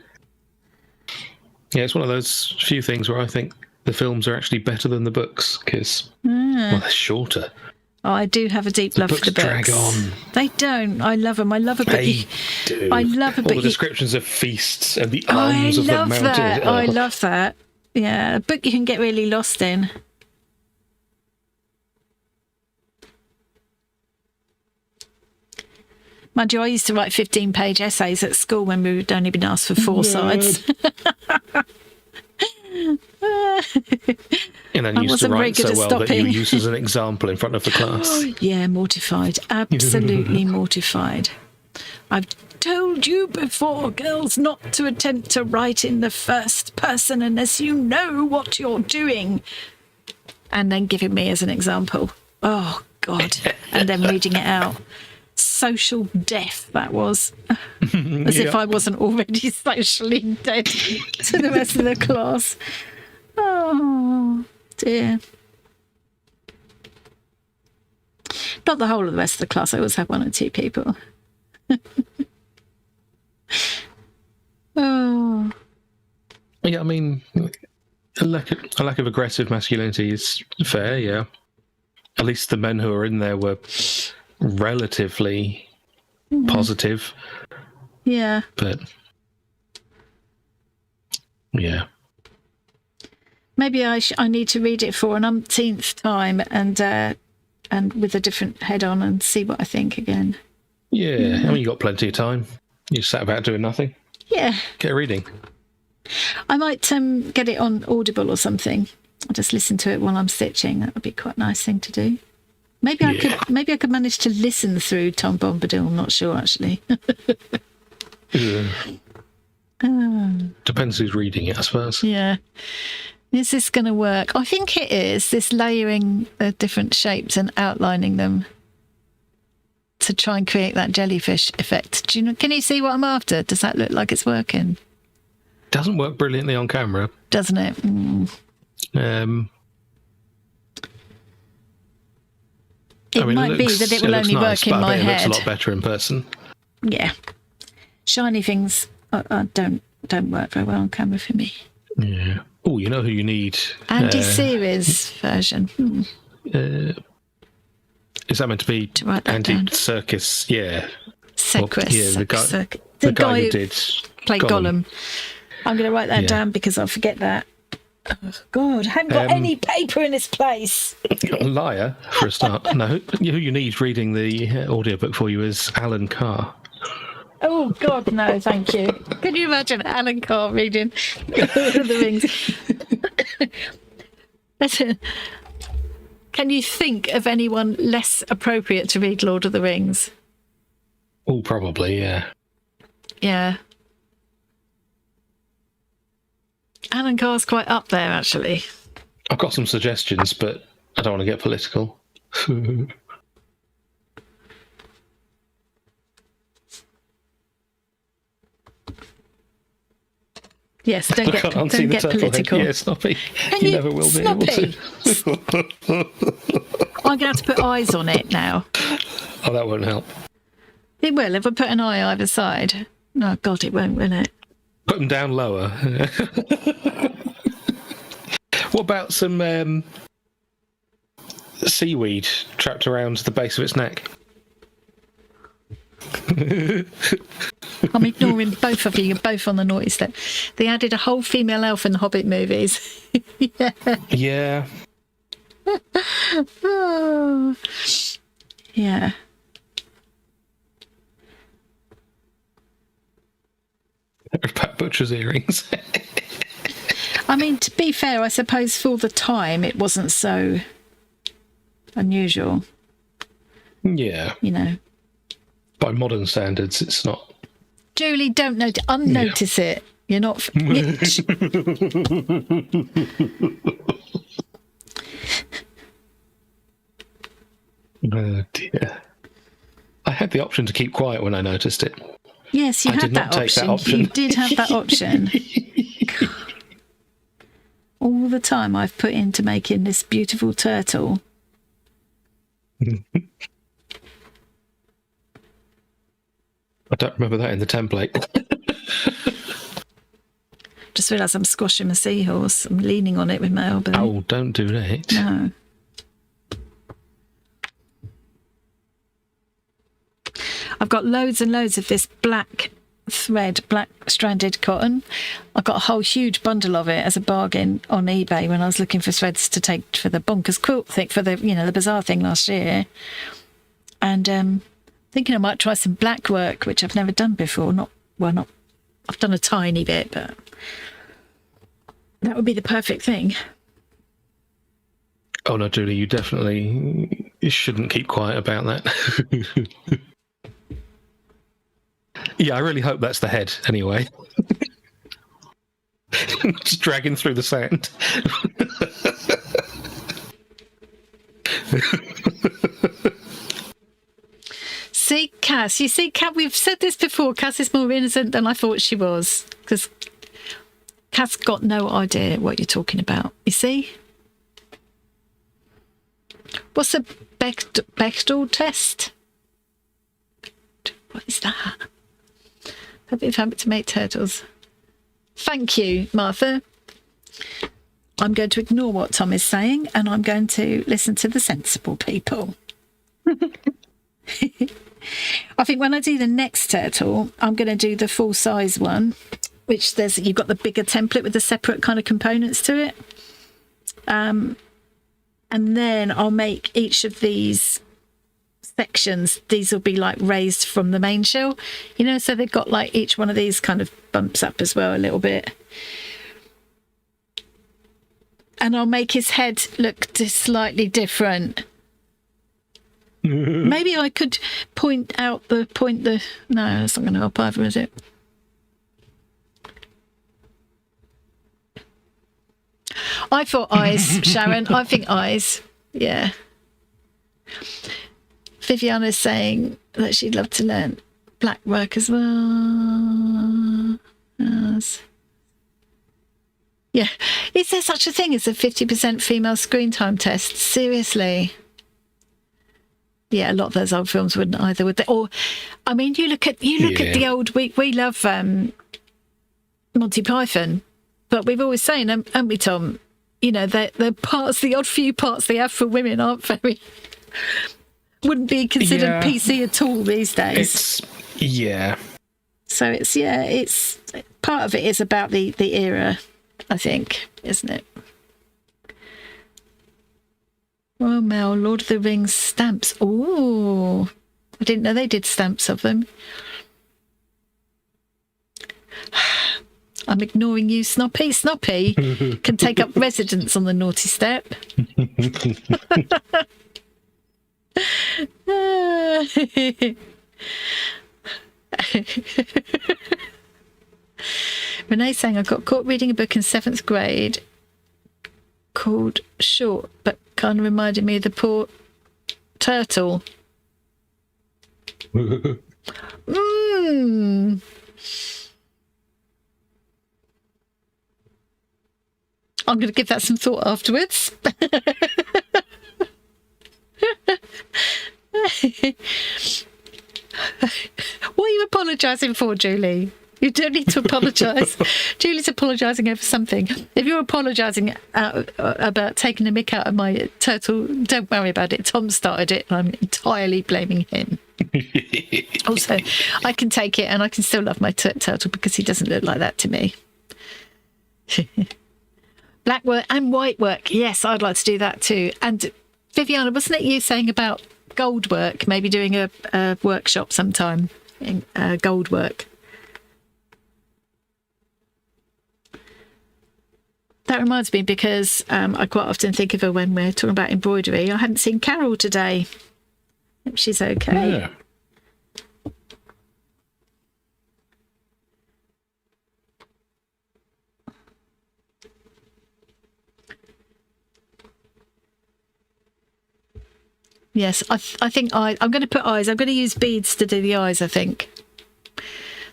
It's one of those few things where I think the films are actually better than the books because well, they're shorter. Oh, I do have a deep love for the books. Drag on. They don't. I love them. I love a book. They do. I love a book. All the descriptions of feasts and the arms of the mounted. That. Oh. I love that. Yeah, a book you can get really lost in. Mind you, I used to write 15-page essays at school when we would only been asked for 4 sides. And then you used to write so well that you used as an example in front of the class. Yeah, mortified. Absolutely mortified. I've told you before, girls, not to attempt to write in the first person unless you know what you're doing. And then giving me as an example. Oh, God. And then reading it out. Social death, that was. As if I wasn't already socially dead to the rest of the class. Oh, dear. Not the whole of the rest of the class. I always have 1 or 2 people. Oh. Yeah, I mean, a lack of aggressive masculinity is fair, yeah. At least the men who are in there were relatively positive. Yeah. But, yeah. Maybe I need to read it for an umpteenth time and with a different head on and see what I think again. Yeah, I mean, you got plenty of time. You sat about doing nothing. Yeah. Get reading. I might get it on Audible or something. I'll just listen to it while I'm stitching. That would be quite a nice thing to do. Maybe I could manage to listen through Tom Bombadil. I'm not sure, actually. Depends who's reading it, I suppose. Yeah. Is this going to work? I think it is. This layering the different shapes and outlining them to try and create that jellyfish effect. Can you see what I'm after? Does that look like it's working? Doesn't work brilliantly on camera, doesn't it? It might be that it will only work in my head. It looks a lot better in person. Yeah, shiny things don't work very well on camera for me. Yeah. Oh, you know who you need? Anti-series version. Is that meant to be anti-circus? Yeah. Circus. Yeah, the guy who did play Gollum. I'm going to write that down because I'll forget that. Oh, God, I haven't got any paper in this place. A liar, for a start. No, who you need reading the audiobook for you is Alan Carr. Oh, God, no, thank you. Can you imagine Alan Carr reading Lord of the Rings? Listen, can you think of anyone less appropriate to read Lord of the Rings? Oh, probably, yeah. Yeah. Alan Carr's quite up there, actually. I've got some suggestions, but I don't want to get political. Yes, don't get political. Yeah, Snoppy. You never will be able to. I'm going to have to put eyes on it now. Oh, that won't help. It will, if I put an eye either side. No, God, it won't, will it? Put them down lower. What about some seaweed trapped around the base of its neck? I'm ignoring both of you. You're both on the naughty step. They added a whole female elf in the Hobbit movies. Yeah. Oh. Yeah. Pat Butcher's earrings. I mean, to be fair, I suppose for the time it wasn't so unusual. Yeah. You know. By modern standards, it's not. Julie, don't unnotice it. You're not. Oh dear. I had the option to keep quiet when I noticed it. Yes, you had that option. You did have that option. All the time I've put into making this beautiful turtle. I don't remember that in the template. Just realised I'm squashing my seahorse. I'm leaning on it with my elbow. Oh, don't do that. No. I've got loads and loads of this black thread, black stranded cotton. I got a whole huge bundle of it as a bargain on eBay when I was looking for threads to take for the Bonkers quilt thing, for the, the Bazaar thing last year. And thinking I might try some black work, which I've never done before. I've done a tiny bit, but that would be the perfect thing. Oh no, Julie, you definitely shouldn't keep quiet about that. Yeah, I really hope that's the head, anyway. Just dragging through the sand. See, Cass, we've said this before, Cass is more innocent than I thought she was, because Cass got no idea what you're talking about, you see? What's a Bechdel test? What is that? Have you found it to make turtles? Thank you, Martha. I'm going to ignore what Tom is saying and I'm going to listen to the sensible people. I think when I do the next turtle, I'm going to do the full size one, which you've got the bigger template with the separate kind of components to it. And then I'll make each of these sections, these will be like raised from the main shell, so they've got like each one of these kind of bumps up as well a little bit. And I'll make his head look slightly different. Maybe I could point out no, that's not going to help either, is it? I thought eyes, Sharon. I think eyes. Yeah. Viviana's saying that she'd love to learn black work as well. Yeah. Is there such a thing as a 50% female screen time test? Seriously? Yeah, a lot of those old films wouldn't either, would they? Or, I mean, you look at the old. We love Monty Python, but we've always saying, haven't we, Tom? The odd few parts they have for women wouldn't be considered PC at all these days. So it's part of it is about the era, I think, isn't it? Royal Mail, Lord of the Rings stamps. Oh, I didn't know they did stamps of them. I'm ignoring you, Snoppy. Snoppy can take up residence on the naughty step. Renee's saying I got caught reading a book in 7th grade called Short, but kind of reminded me of the poor turtle. I'm going to give that some thought afterwards. What are you apologising for, Julie? You don't need to apologise. Julie's apologising over something. If you're apologising about taking a mick out of my turtle, don't worry about it. Tom started it and I'm entirely blaming him. Also, I can take it and I can still love my turtle because he doesn't look like that to me. Black work and white work. Yes, I'd like to do that too. And Viviana, wasn't it you saying about gold work, maybe doing a workshop sometime in gold work? That reminds me, because I quite often think of her when we're talking about embroidery. I hadn't seen Carol today. Hope she's okay. Yeah. Yes, I think I'm going to put eyes. I'm going to use beads to do the eyes, I think.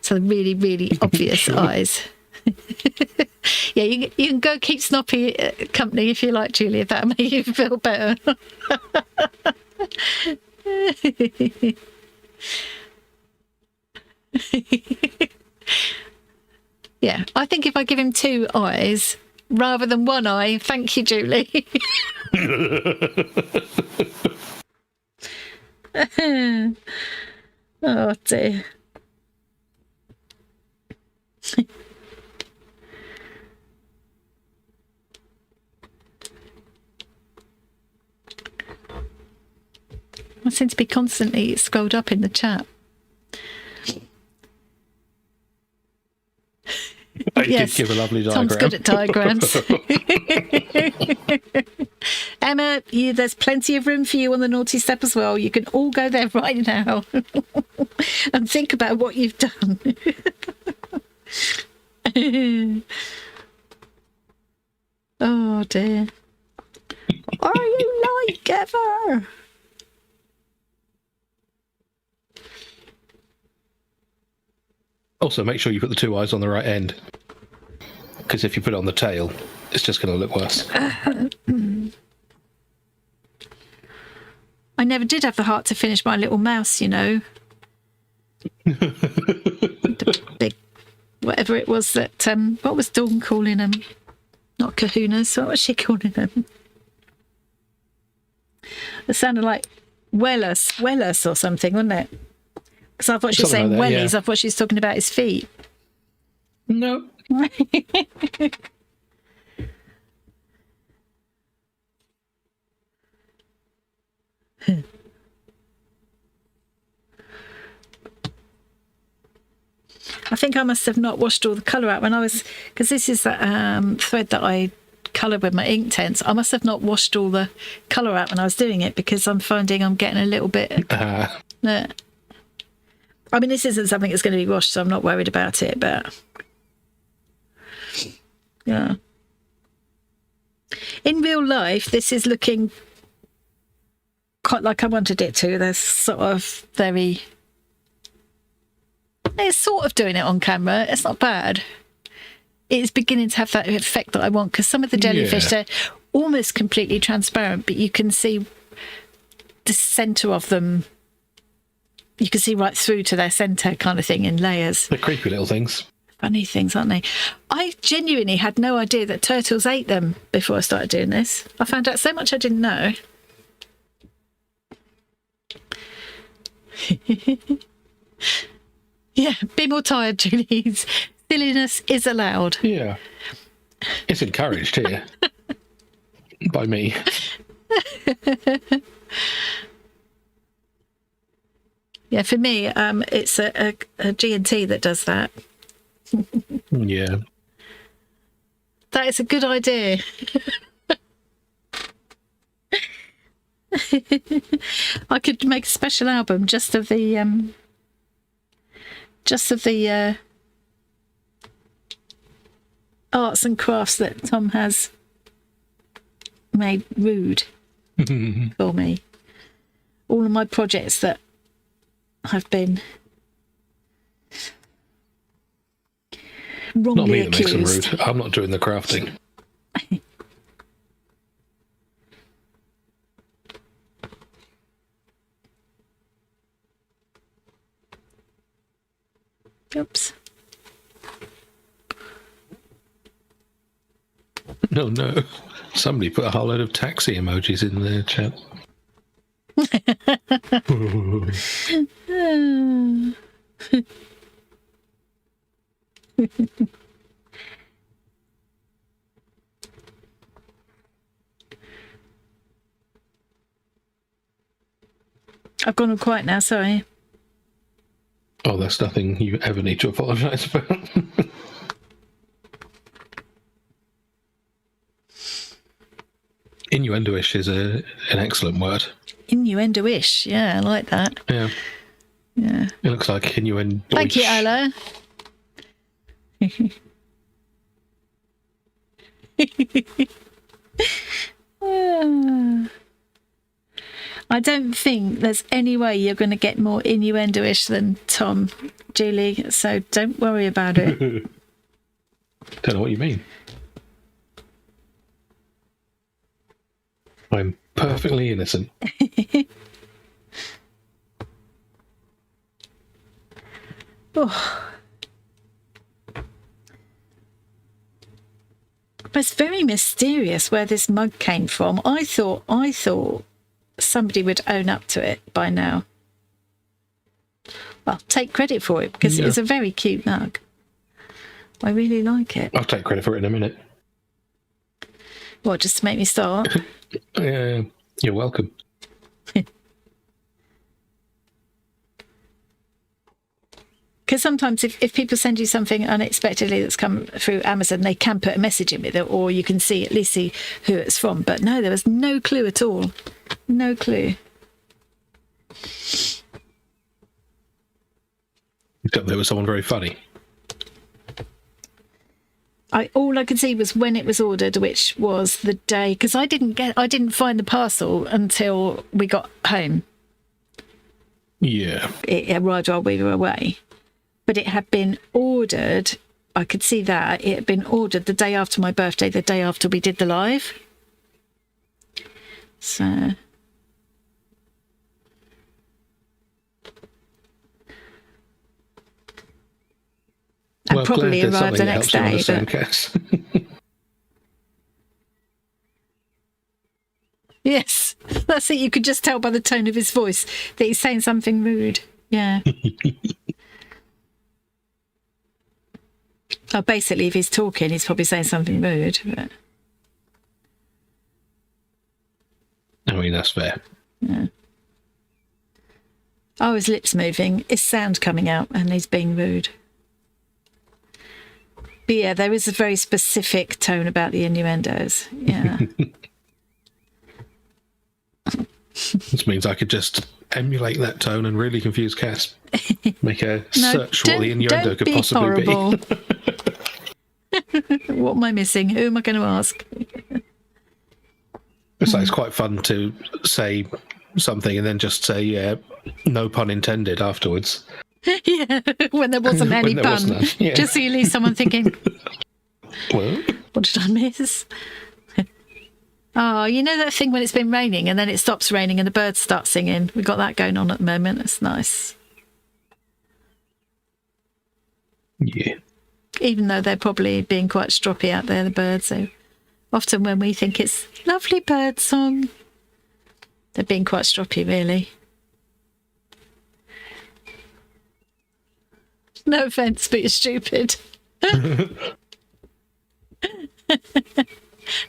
So really, really obvious Sure. eyes. Yeah, you can go keep Snoppy company if you like, Julie, if that'll make you feel better. Yeah, I think if I give him 2 eyes rather than 1 eye, thank you, Julie. Oh dear. I seem to be constantly scrolled up in the chat. I Yes, did give a lovely diagram. Tom's good at diagrams. Emma, there's plenty of room for you on the naughty step as well. You can all go there right now and think about what you've done. Oh dear. Are you like ever? Also, make sure you put the 2 eyes on the right end, because if you put it on the tail, it's just going to look worse. I never did have the heart to finish my little mouse, you know. The big, whatever it was that, what was Dawn calling them? Not kahunas, what was she calling them? It sounded like Wellus or something, wasn't it? Because I thought she was saying Something like that, wellies. yeah. I thought she was talking about his feet. No. I think I must have not washed all the colour out when I was, because this is the thread that I coloured with my ink tents. I must have not washed all the colour out when I was doing it, because I'm finding I'm getting a little bit. I mean, this isn't something that's going to be washed, so I'm not worried about it. But yeah, in real life, this is looking quite like I wanted it to. There's sort of very. It's sort of doing it on camera. It's not bad. It's beginning to have that effect that I want, because some of the jellyfish, they're almost completely transparent, but you can see the centre of them. You can see right through to their centre kind of thing in layers. They're creepy little things. Funny things, aren't they? I genuinely had no idea that turtles ate them before I started doing this. I found out so much I didn't know. Yeah, be more tired, Julie. Silliness is allowed. Yeah. It's encouraged here. By me. Yeah, for me, it's a G&T that does that. Yeah. That is a good idea. I could make a special album just of the arts and crafts that Tom has made rude for me. All of my projects that have been Not wrongly me that makes them accused. rude. I'm not doing the crafting. Oops. No. Somebody put a whole load of taxi emojis in the chat. I've gone all quiet now, sorry. Oh, that's nothing you ever need to apologise about. Innuendo-ish is an excellent word. Innuendo-ish, yeah, I like that. Yeah. Yeah. It looks like innuendo. Thank you, Ella. I don't think there's any way you're going to get more innuendo-ish than Tom, Julie, so don't worry about it. Don't know what you mean. I'm perfectly innocent. Oh. But it's very mysterious where this mug came from. I thought somebody would own up to it by now. Well, take credit for it because it's a very cute mug. I really like it. I'll take credit for it in a minute. What, just to make me start? You're welcome. Because sometimes if people send you something unexpectedly that's come through Amazon, they can put a message in with it, or you can at least see who it's from. But no, there was no clue at all. No clue. Except there was someone very funny. All I could see was when it was ordered, which was the day, because I didn't find the parcel until we got home. Yeah. It arrived while we were away. But it had been ordered, I could see that, it had been ordered the day after my birthday, the day after we did the live. So... and Well, probably glad there's arrived the something that next helps you day. understand, But... Cass. yes, that's it. You could just tell by the tone of his voice that he's saying something rude. Yeah. Basically, if he's talking, he's probably saying something rude. But... I mean, that's fair. yeah. Oh, his lips moving. His sound coming out, and he's being rude. But yeah, there is a very specific tone about the innuendos. Yeah. This means I could just emulate that tone and really confuse Cass. Make a search what the innuendo could possibly be. What am I missing? Who am I going to ask? So it's quite fun to say something and then just say, yeah, no pun intended afterwards. Yeah, when there wasn't any there pun. was none, yeah. Just so you leave someone thinking, Well, what did I miss? Oh, you know that thing when it's been raining and then it stops raining and the birds start singing? We've got that going on at the moment. It's nice. yeah. Even though they're probably being quite stroppy out there, the birds. So often when we think it's lovely bird song, they're being quite stroppy, really. No offence, but you're stupid.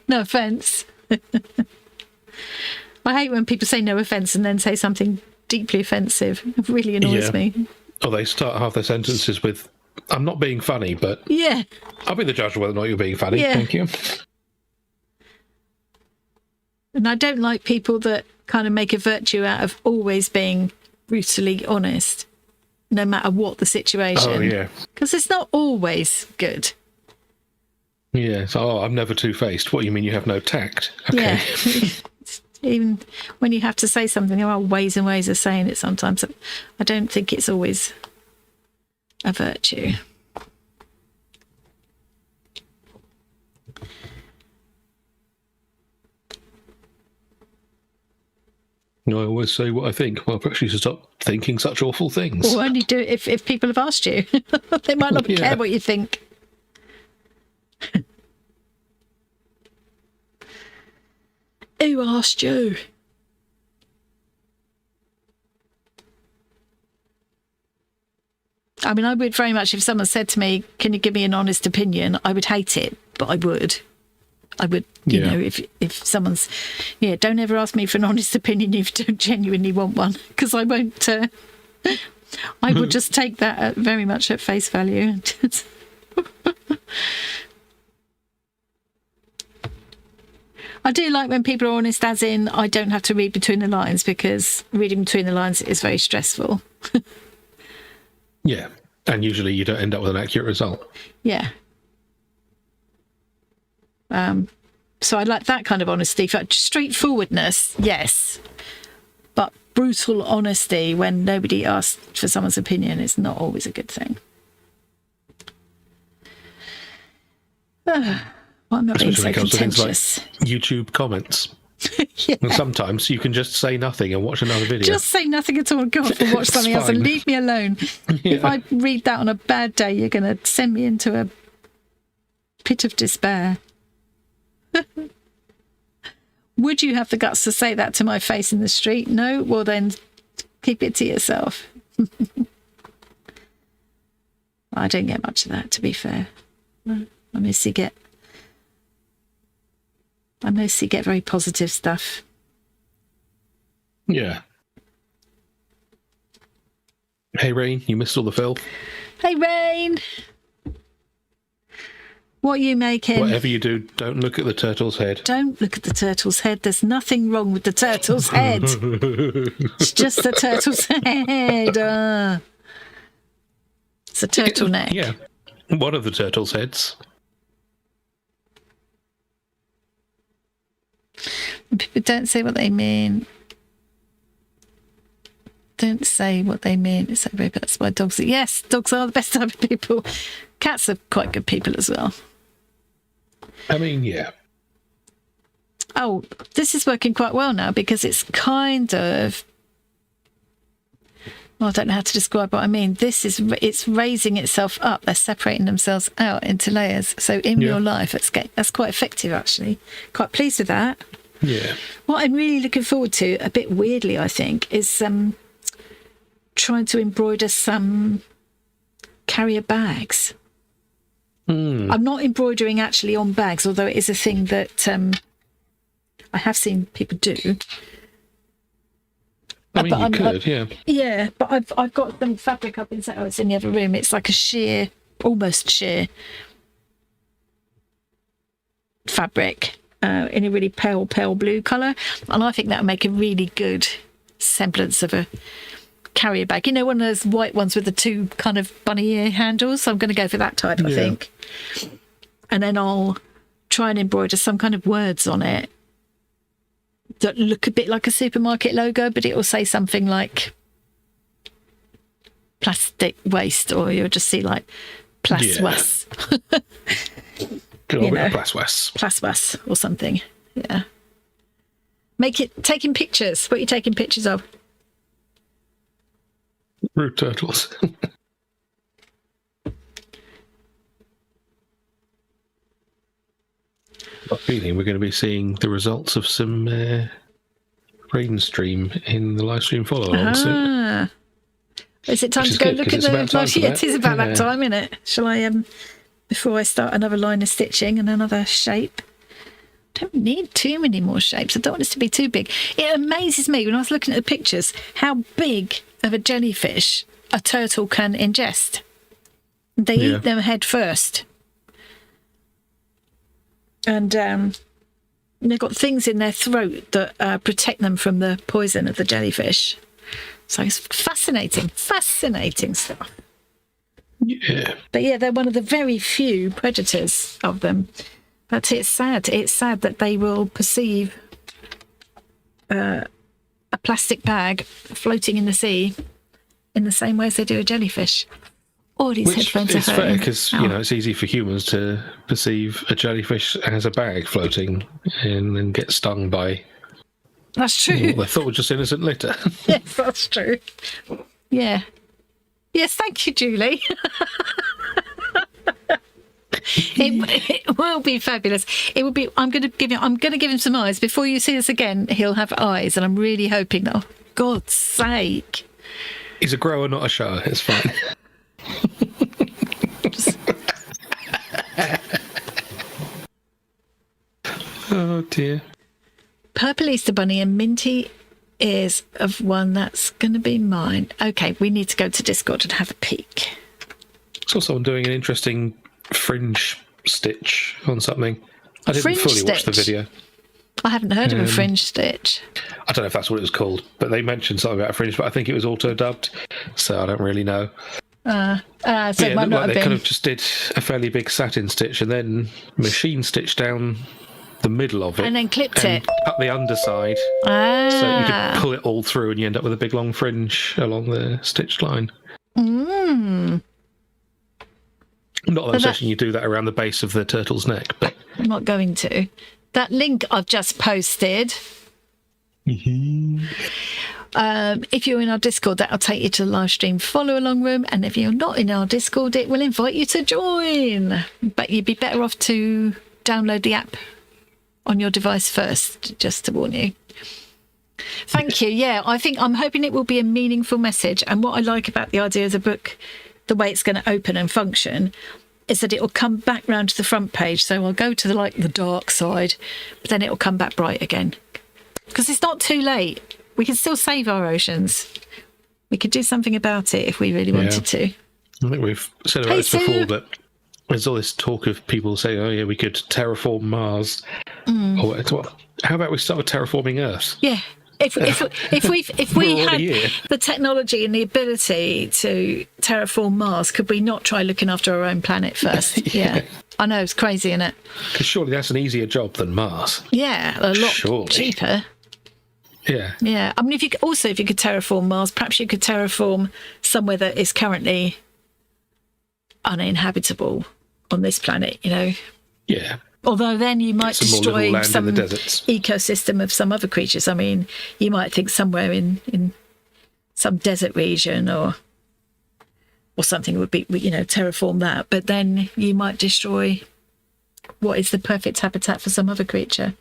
No offence. I hate when people say no offence and then say something deeply offensive. It really annoys me. Or they start half their sentences with, I'm not being funny, but Yeah. I'll be the judge of whether or not you're being funny. Yeah. Thank you. And I don't like people that kind of make a virtue out of always being brutally honest, no matter what the situation. Oh, yeah. Because it's not always good. Yeah. So, I'm never two-faced. What, you mean you have no tact? Okay. Yeah. Even when you have to say something, there are ways and ways of saying it sometimes. I don't think it's always a virtue. I always say what I think. Well, perhaps you should stop thinking such awful things. Or only do it if people have asked you. They might not care what you think. Who asked you? I mean, I would very much, if someone said to me, can you give me an honest opinion? I would hate it, but I would. I would, you know, if someone's, don't ever ask me for an honest opinion if you don't genuinely want one, because I won't, I would just take that very much at face value. I do like when people are honest, as in I don't have to read between the lines, because reading between the lines is very stressful. Yeah. And usually you don't end up with an accurate result. Yeah. So I like that kind of honesty. For straightforwardness, yes. But brutal honesty when nobody asked for someone's opinion is not always a good thing. I'm not being so Especially when it comes to things contentious. like YouTube comments. Yeah. And sometimes you can just say nothing and watch another video. Just say nothing at all and go off and watch It's something else and fine. leave me alone. Yeah. If I read that on a bad day, you're going to send me into a pit of despair. Would you have the guts to say that to my face in the street? No? Well, then keep it to yourself. I don't get much of that, to be fair. I mostly get very positive stuff. Yeah. Hey, Rain, you missed all the filth. Hey, Rain! What are you making? Whatever you do, don't look at the turtle's head. Don't look at the turtle's head. There's nothing wrong with the turtle's head. It's just the turtle's head. It's a turtleneck. Yeah. One of the turtle's heads. People don't say what they mean. Don't say what they mean. It's so very bad. That's why dogs are. Yes, dogs are the best type of people. Cats are quite good people as well. I mean, yeah. Oh, this is working quite well now because it's kind of... Well, I don't know how to describe what I mean. It's raising itself up. They're separating themselves out into layers. So in real life, that's quite effective, actually. Quite pleased with that. Yeah. What I'm really looking forward to, a bit weirdly, I think, is trying to embroider some carrier bags. I'm not embroidering actually on bags, although it is a thing that I have seen people do. I mean, you could, yeah. Yeah, but I've got some fabric up inside. Oh, it's in the other room. It's like a sheer, almost sheer fabric in a really pale blue colour. And I think that would make a really good semblance of a carrier bag. You know, one of those white ones with the two kind of bunny ear handles. So I'm going to go for that type, I think. And then I'll try and embroider some kind of words on it that look a bit like a supermarket logo, but it will say something like plastic waste, or you'll just see like plaswas. Good old bit of plaswas. Plaswas or something. Yeah. Make it taking pictures. What are you taking pictures of? Root turtles. Got a feeling we're going to be seeing the results of some rain stream in the live stream follow-along soon. Is it time to go look at the live? Yeah, it is about that time, isn't it? Shall I, before I start another line of stitching and another shape? Don't need too many more shapes. I don't want this to be too big. It amazes me when I was looking at the pictures how big of a jellyfish a turtle can ingest. They eat them head first. And they've got things in their throat that protect them from the poison of the jellyfish. So it's fascinating stuff. Yeah. But yeah, they're one of the very few predators of them. But it's sad. It's sad that they will perceive a plastic bag floating in the sea in the same way as they do a jellyfish. All these headphones are hurting. Fair because it's easy for humans to perceive a jellyfish as a bag floating and then get stung by. That's true. What they thought was just innocent litter. Yes, that's true. Yeah. Yes, thank you, Julie. It will be fabulous. It will be. I'm going to give him some eyes before you see us again. He'll have eyes, and I'm really hoping that. Oh, God's sake! He's a grower, not a shower. It's fine. Oh dear. Purple Easter Bunny and minty ears of one that's going to be mine. Okay, we need to go to Discord and have a peek. Saw someone doing an interesting fringe stitch on something. I didn't fully watch the video. I haven't heard of a fringe stitch. I don't know if that's what it was called, but they mentioned something about a fringe, but I think it was auto-dubbed, so I don't really know. So it might not have they been. kind of just did a fairly big satin stitch and then machine stitched down the middle of it. And then clipped it. Cut the underside. So you could pull it all through and you end up with a big long fringe along the stitched line. Mm. Not that I'm suggesting you do that around the base of the turtle's neck, but... I'm not going to. That link I've just posted... if you're in our Discord, that'll take you to the live stream follow along room, and if you're not in our Discord, it will invite you to join. But you'd be better off to download the app on your device first, just to warn you. Thank you. Yeah, I'm hoping it will be a meaningful message. And what I like about the idea of the book, the way it's going to open and function, is that it will come back round to the front page. So I'll go to the dark side, but then it will come back bright again. Because it's not too late. We can still save our oceans. We could do something about it if we really wanted to. I think we've said about this before, but there's all this talk of people saying, oh yeah, we could terraform Mars. Or how about we start with terraforming Earth? Yeah. If we had the technology and the ability to terraform Mars, could we not try looking after our own planet first? Yeah. I know, it's crazy, isn't it? Because surely that's an easier job than Mars. Yeah, a lot cheaper. Yeah. Yeah. I mean, if you could terraform Mars, perhaps you could terraform somewhere that is currently uninhabitable on this planet, Yeah. Although then you might destroy some ecosystem of some other creatures. I mean, you might think somewhere in some desert region or something would be, terraform that. But then you might destroy what is the perfect habitat for some other creature.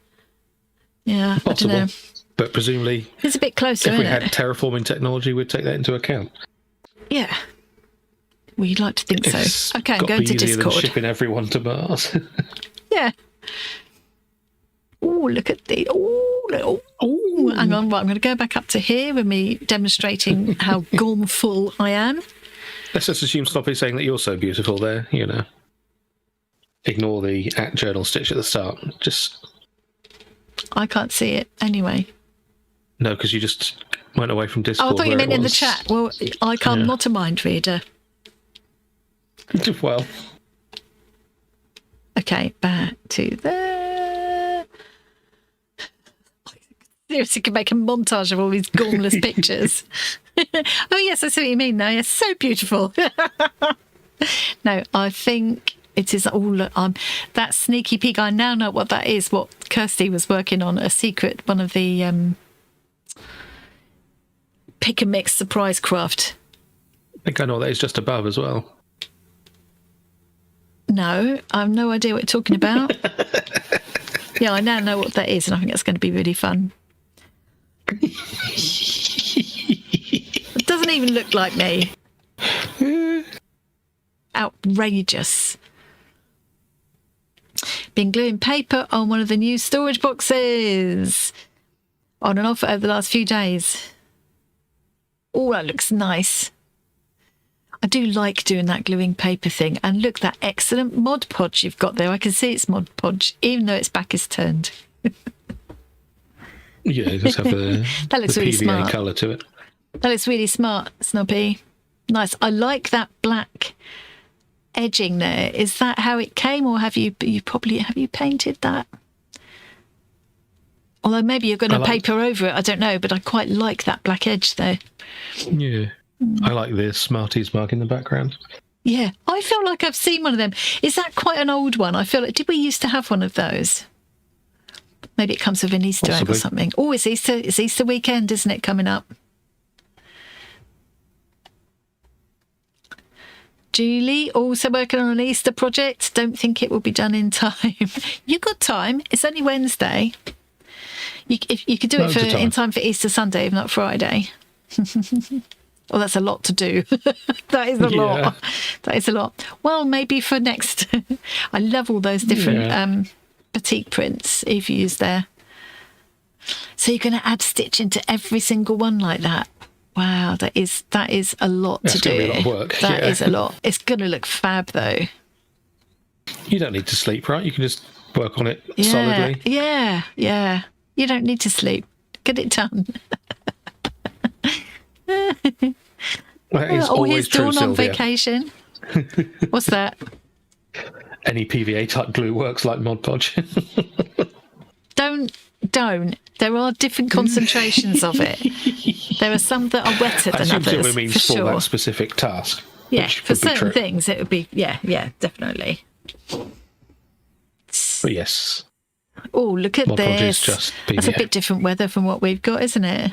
Yeah, possible. I don't know. But presumably, it's a bit closer, if we had terraforming technology, we'd take that into account. Yeah. Well, you'd like to think so. Okay, I'm going to Discord. Than shipping everyone to Mars. Yeah. Oh, look at the... Oh, hang on. Right, I'm going to go back up to here with me demonstrating how gormful I am. Let's just assume Sloppy's saying that you're so beautiful there, Ignore the @journal stitch at the start. Just... I can't see it anyway. No, because you just went away from Discord. Oh, I thought you meant in the chat. Well, I'm not a mind reader. Well... Okay, back to there. Seriously, could make a montage of all these gormless pictures. Oh, yes, I see what you mean now. Yes, so beautiful. No, I think it is all... that sneaky peek, I now know what that is, what Kirsty was working on, a secret, one of the pick and mix surprise craft. I think I know that is just above as well. No, I have no idea what you're talking about. Yeah, I now know what that is, and I think that's going to be really fun. It doesn't even look like me. Outrageous. Been gluing paper on one of the new storage boxes. On and off over the last few days. Oh, that looks nice. I do like doing that gluing paper thing. And look, that excellent Mod Podge you've got there. I can see it's Mod Podge, even though its back is turned. Yeah, it does have that looks really PVA smart. colour to it. That looks really smart, Snoppy. Nice. I like that black edging there. Is that how it came, or have you painted that? Although maybe you're going to paper over it, I don't know, but I quite like that black edge there. Yeah. I like the Smarties mark in the background. Yeah, I feel like I've seen one of them. Is that quite an old one? I feel like, did we used to have one of those? Maybe it comes with an Easter egg or something. Oh, it's Easter weekend, isn't it, coming up? Julie, also working on an Easter project. Don't think it will be done in time. You got time. It's only Wednesday. You could do it in time for Easter Sunday, if not Friday. Well, that's a lot to do. That is a lot. That is a lot. Well, maybe for next. I love all those different batik prints you've used there. So you're going to add stitch into every single one like that. Wow, that is a lot to do. That's going to be a lot of work. That is a lot. It's going to look fab, though. You don't need to sleep, right? You can just work on it solidly. Yeah. You don't need to sleep. Get it done. That is always true, Dawn on Sylvia. vacation. What's that? Any PVA type glue works like Mod Podge. Don't. There are different concentrations of it. There are some that are wetter than others. I assume it means for that specific task. Yeah, for certain things it would be. Yeah, definitely. But yes. Oh, look at Mod Podge is this. just PVA. That's a bit different weather from what we've got, isn't it?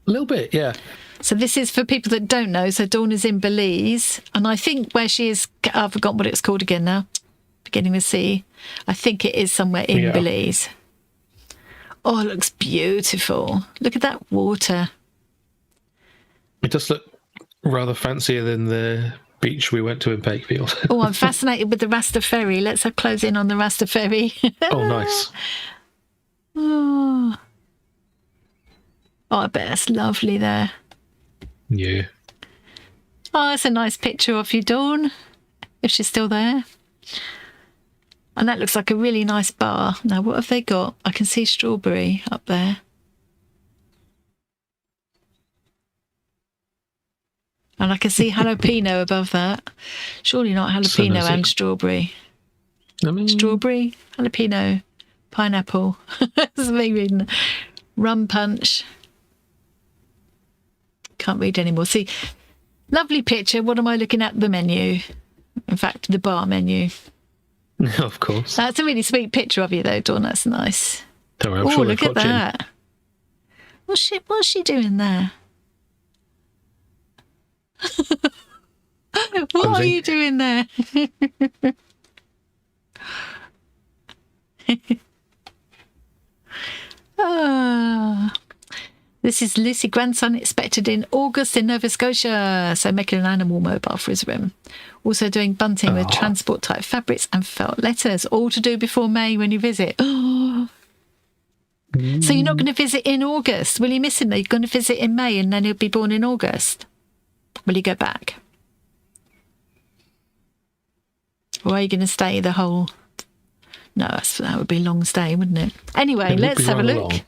A little bit, yeah. So this is for people that don't know. So Dawn is in Belize, and I think where she is, I've forgotten what it's called again now. beginning with C. I think it is somewhere in Belize. Oh, it looks beautiful. Look at that water. It does look rather fancier than the beach we went to in Pakefield. Oh, I'm fascinated with the Rasta Ferry. Let's have close in on the Rasta Ferry. Oh, nice. Oh, I bet it's lovely there. Yeah. Oh, it's a nice picture of you, Dawn, if she's still there. And that looks like a really nice bar. Now, what have they got? I can see strawberry up there. And I can see jalapeno above that. Surely not jalapeno and strawberry. I mean, Strawberry, jalapeno, pineapple. It's me reading. Rum punch. Can't read anymore. See, lovely picture. What am I looking at? The menu. In fact, the bar menu. Of course. That's a really sweet picture of you, though, Dawn. That's nice. I'm sure look at that. What's she doing there? What are you doing there? This is Lucy grandson expected in August in Nova Scotia. So making an animal mobile for his room. Also doing bunting with transport type fabrics and felt letters. All to do before May when you visit. So you're not going to visit in August? Will you miss him? You're going to visit in May and then he'll be born in August? Will you go back? Or are you going to stay the whole... No, that would be a long stay, wouldn't it? Anyway, let's have a look. Long.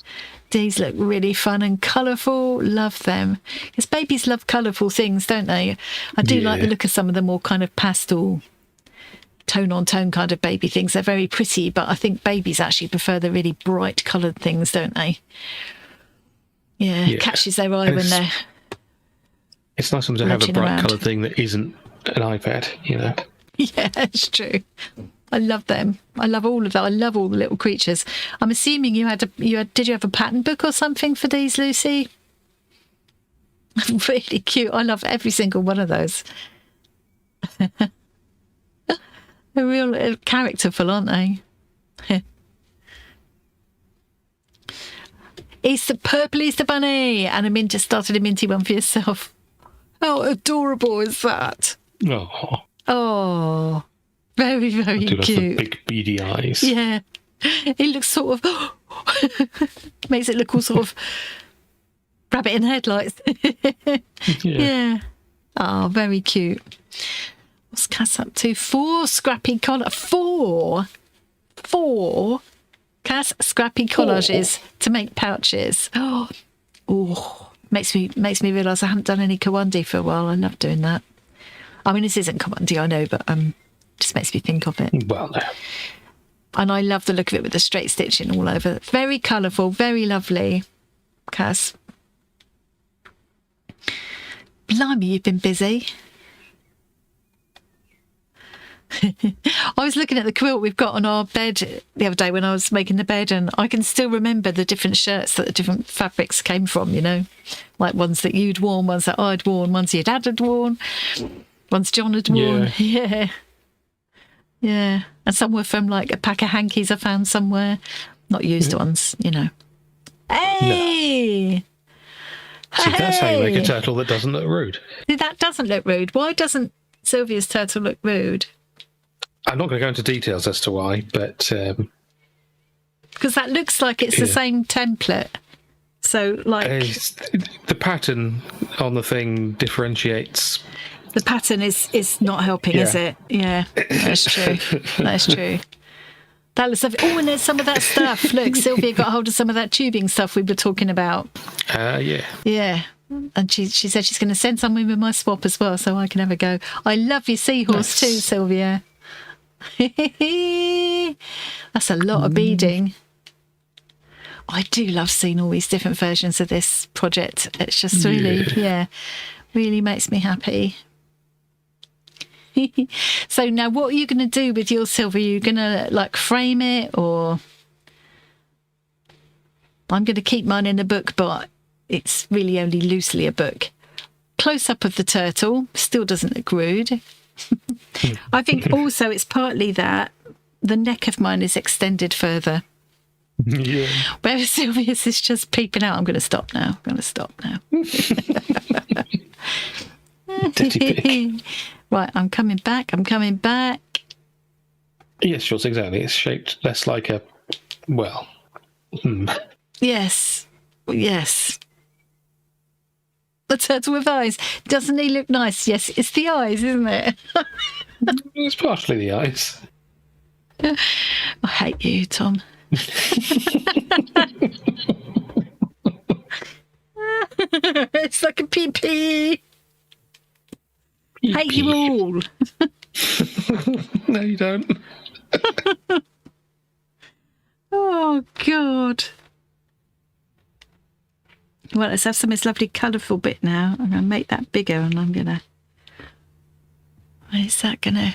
These look really fun and colourful. Love them. Because babies love colourful things, don't they? I do like the look of some of the more kind of pastel, tone-on-tone kind of baby things. They're very pretty, but I think babies actually prefer the really bright coloured things, don't they? Yeah, catches their eye when they're... It's nice to have a bright coloured thing that isn't an iPad, you know? Yeah, it's true. I love them. I love all of that. I love all the little creatures. I'm assuming did you have a pattern book or something for these, Lucy? Really cute. I love every single one of those. They're real characterful, aren't they? Easter Purple Easter Bunny, and a mint just started a minty one for yourself. How adorable is that? Oh, very, very cute. The big beady eyes. Yeah. It looks sort of... makes it look all sort of rabbit in headlights. Yeah. Oh, very cute. What's Cass up to? 4 scrappy collage. 4 Cass scrappy collages to make pouches. Oh, makes me realise I haven't done any Kawandi for a while. I love doing that. I mean, this isn't Kawandi, I know, but just makes me think of it. Well, no. And I love the look of it with the straight stitching all over. Very colourful, very lovely. Cass. Blimey, you've been busy. I was looking at the quilt we've got on our bed the other day when I was making the bed, and I can still remember the different shirts that the different fabrics came from, you know, like ones that you'd worn, ones that I'd worn, ones your dad had worn, ones John had worn. Yeah. And some were from like a pack of hankies I found somewhere, not used ones, you know. Hey! No. See, that's how you make a turtle that doesn't look rude. That doesn't look rude. Why doesn't Sylvia's turtle look rude? I'm not going to go into details as to why, but... because that looks like it's the same template. So, like... the pattern on the thing differentiates... The pattern is not helping, is it? Yeah, that's true. That's true. That looks lovely. Oh, and there's some of that stuff. Look, Sylvia got hold of some of that tubing stuff we were talking about. Yeah. Yeah. And she said she's going to send some in with my swap as well, so I can have a go. I love your seahorse too, Sylvia. That's a lot of beading. I do love seeing all these different versions of this project. It's just really, really makes me happy. So now what are you going to do with your silver? Are you going to like frame it, or... I'm going to keep mine in a book, but it's really only loosely a book. Close up of the turtle still doesn't look rude. I think also it's partly that the neck of mine is extended further. Yeah. Whereas Sylvia's is just peeping out. I'm going to stop now. Dirty pig. Right, I'm coming back. Yes, Jules, exactly. It's shaped less like a, well, Yes. The turtle with eyes. Doesn't he look nice? Yes, it's the eyes, isn't it? It's partially the eyes. I hate you, Tom. It's like a pee-pee. Hate you all. No, you don't. Oh, God. Well, let's have some of this lovely colourful bit now. I'm going to make that bigger and I'm going to... Is that going to...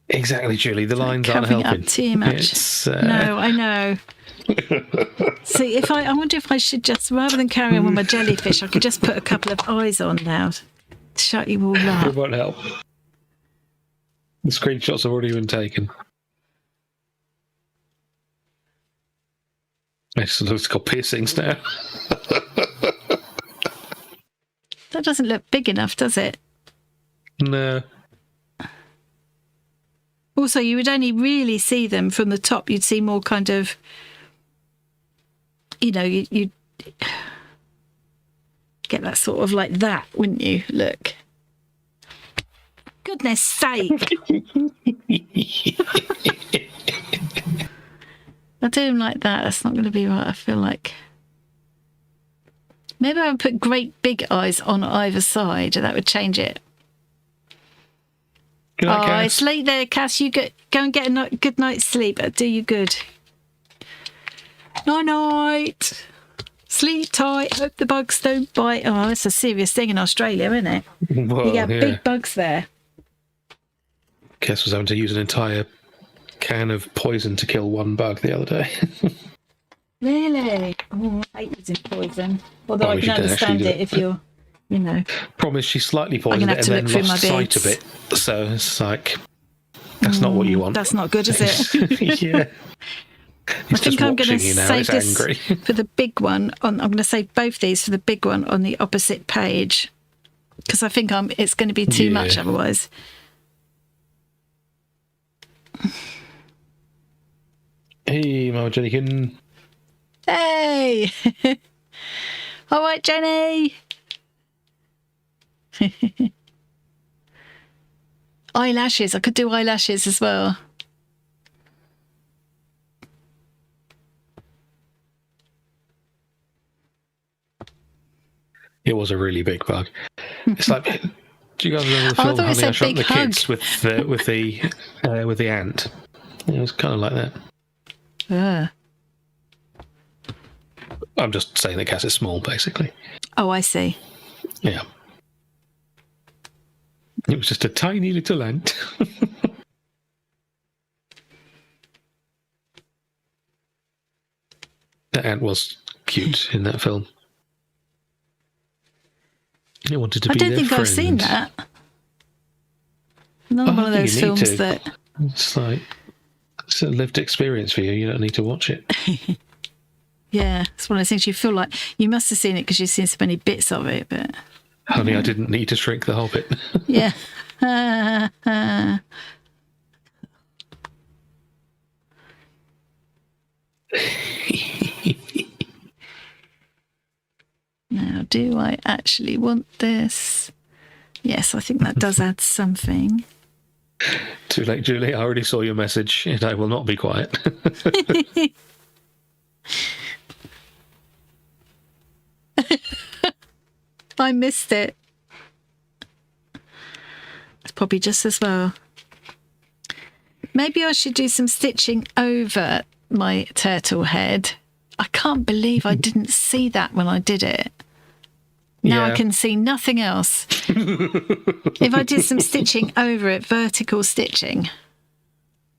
Exactly, Julie. The lines aren't covering helping. Up too much. No, I know. See, I wonder if I should just, rather than carry on with my jellyfish, I could just put a couple of eyes on now to shut you all It up. won't help. The screenshots have already been taken. It's got piercings now. That doesn't look big enough, does it? No. Also, you would only really see them from the top. You'd see more kind of, you know, you'd get that sort of like that, wouldn't you? Look. Goodness sake. I do them like that. That's not going to be right. I feel like maybe I would put great big eyes on either side. That would change it. Good night, Cass. It's late there, Cass. You go and get a good night's sleep. It'll do you good. Night. Sleep tight. Hope the bugs don't bite. Oh, that's a serious thing in Australia, isn't it? Well, You get yeah. big bugs there. Cass was having to use an entire can of poison to kill one bug the other day. Really? Oh, I hate using poison. Although Oh, I we can should understand actually do it if you're, you know. Problem is, she slightly I'm poisoned gonna it have and to then look through my lost sight bits. of it. So it's like, that's not what you want. That's not good, is it? Yeah. I think I'm going to you now. save It's this angry. for the big one. I'm going to save both these for the big one on the opposite page because I think it's going to be too much Yeah. otherwise. Hey, Mama Jennykin. Hey! All right, Jenny. Eyelashes. I could do eyelashes as well. It was a really big bug. It's like, do you guys remember the Oh, I film thought it Honey, said I Shrunk the big hug. Kids with the ant? It was kind of like that. I'm just saying that Cass is small, basically. Oh, I see. Yeah. It was just a tiny little ant. That ant was cute in that film. It wanted to I be don't their think friend. I've seen that. Another Oh, one I of think those you need films to. that... It's like, it's a lived experience for you. You don't need to watch it. Yeah, it's one of those things you feel like you must have seen it because you've seen so many bits of it, but Honey, I didn't need to shrink the Hobbit. yeah. Now, do I actually want this? Yes, I think that does add something. Too late, Julie. I already saw your message, and I will not be quiet. I missed it. It's probably just as well. Maybe I should do some stitching over my turtle head. I can't believe I didn't see that when I did it. Now I Yeah. can see nothing else. If I did some stitching over it, vertical stitching.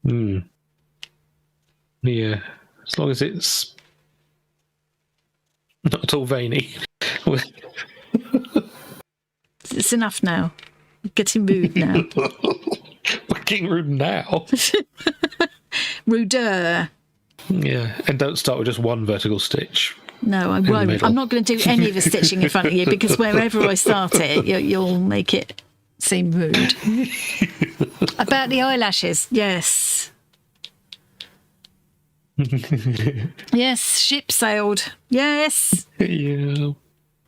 Yeah, as long as it's not at all veiny. It's enough now. Getting moved now. We're fucking rude now. Ruder. Yeah, and don't start with just one vertical stitch. No, I won't. middle. I'm not going to do any of the stitching in front of you because wherever I start it, you'll make it seem rude. About the eyelashes, yes. Yes, ship sailed. Yes. Yeah.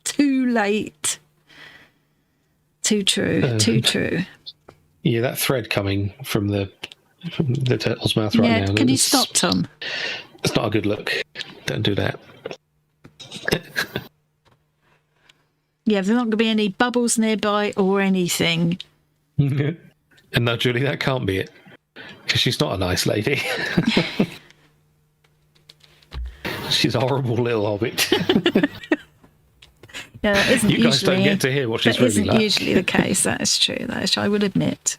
Too late. Too true. Too true. Yeah, that thread coming from the turtle's mouth right now. Can you stop, Tom? It's not a good look. Don't do that. Yeah, there's not going to be any bubbles nearby or anything. And no, Julie, that can't be it. Because she's not a nice lady. She's a horrible little hobbit. Yeah, that isn't You guys usually, don't get to hear what she's that really isn't like. usually the case. That is true. That is true, I would admit.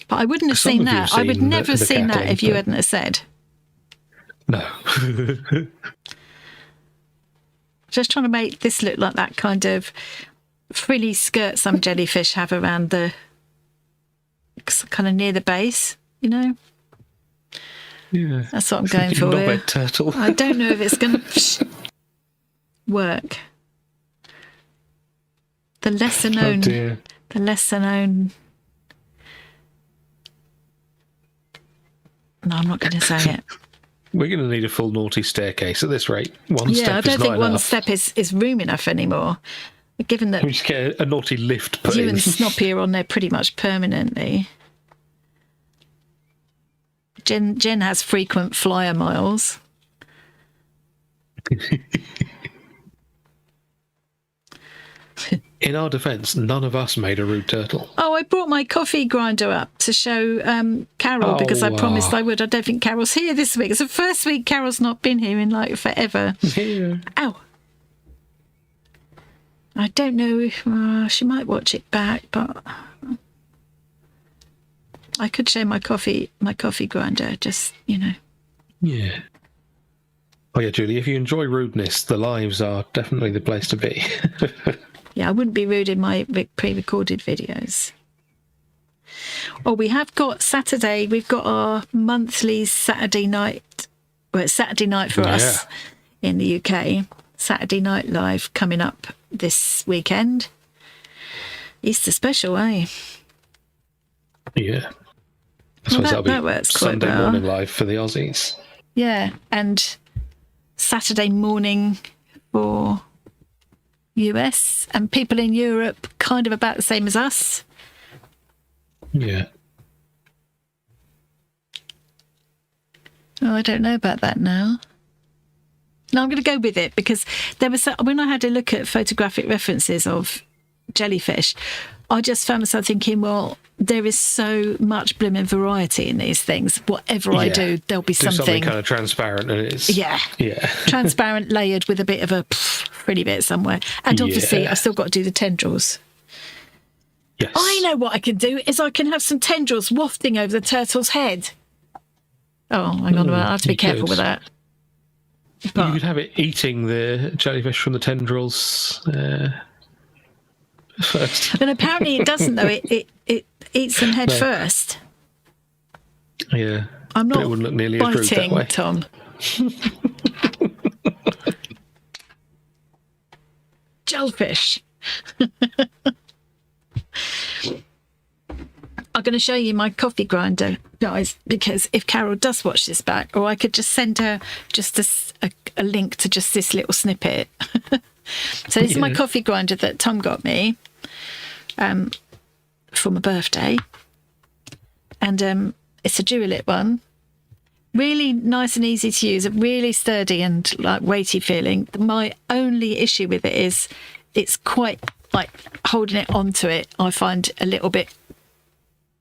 But I wouldn't have Some seen of you that. have I would seen never have the seen that catalogue, if you but- hadn't have said. No. Just trying to make this look like that kind of frilly skirt some jellyfish have around the kind of near the base, you know? Yeah. That's what I'm going for here. Knobhead turtle. I don't know if it's going to work. The lesser known, dear. the lesser known. No, I'm not going to say it. We're going to need a full naughty staircase at this rate. One Yeah, step I is don't not think one enough. step is room enough anymore. Given that We just get a naughty lift put you in. and Snoppy are on there pretty much permanently. Jen has frequent flyer miles. In our defence, none of us made a rude turtle. Oh, I brought my coffee grinder up to show Carol because I promised I would. I don't think Carol's here this week. It's the first week Carol's not been here in like forever. Yeah. Ow. I don't know if she might watch it back, but I could show my coffee grinder, just, you know. Yeah. Oh yeah, Julie, if you enjoy rudeness, the lives are definitely the place to be. Yeah, I wouldn't be rude in my pre-recorded videos. Oh, we have got Saturday. We've got our monthly Saturday night. Well, it's Saturday night for us in the UK. Saturday Night Live coming up this weekend. Easter special, eh? Yeah. I Well, suppose that'll that be works quite Sunday well. morning live for the Aussies. Yeah, and Saturday morning for US and people in Europe, kind of about the same as us. Yeah. Oh, I don't know about that now. No, I'm going to go with it because there was when I had a look at photographic references of jellyfish, I just found myself thinking, well, there is so much blooming variety in these things. Whatever I do, there'll be something kind of transparent, and it's yeah. transparent, layered with a bit of a pretty bit somewhere. And obviously, I've still got to do the tendrils. Yes. I know what I can do is I can have some tendrils wafting over the turtle's head. Oh, hang on a minute. I have to be careful with that. But you could have it eating the jellyfish from the tendrils first. And apparently it doesn't, though. It eats them head first. Yeah. I'm But not it wouldn't look nearly as rude that biting, way. Tom. Jellyfish. I'm going to show you my coffee grinder, guys, because if Carol does watch this back, or I could just send her just a link to just this little snippet. So this is my coffee grinder that Tom got me for my birthday. And it's a Dualit one. Really nice and easy to use, really sturdy and like weighty feeling. My only issue with it is it's quite like holding it onto it, I find a little bit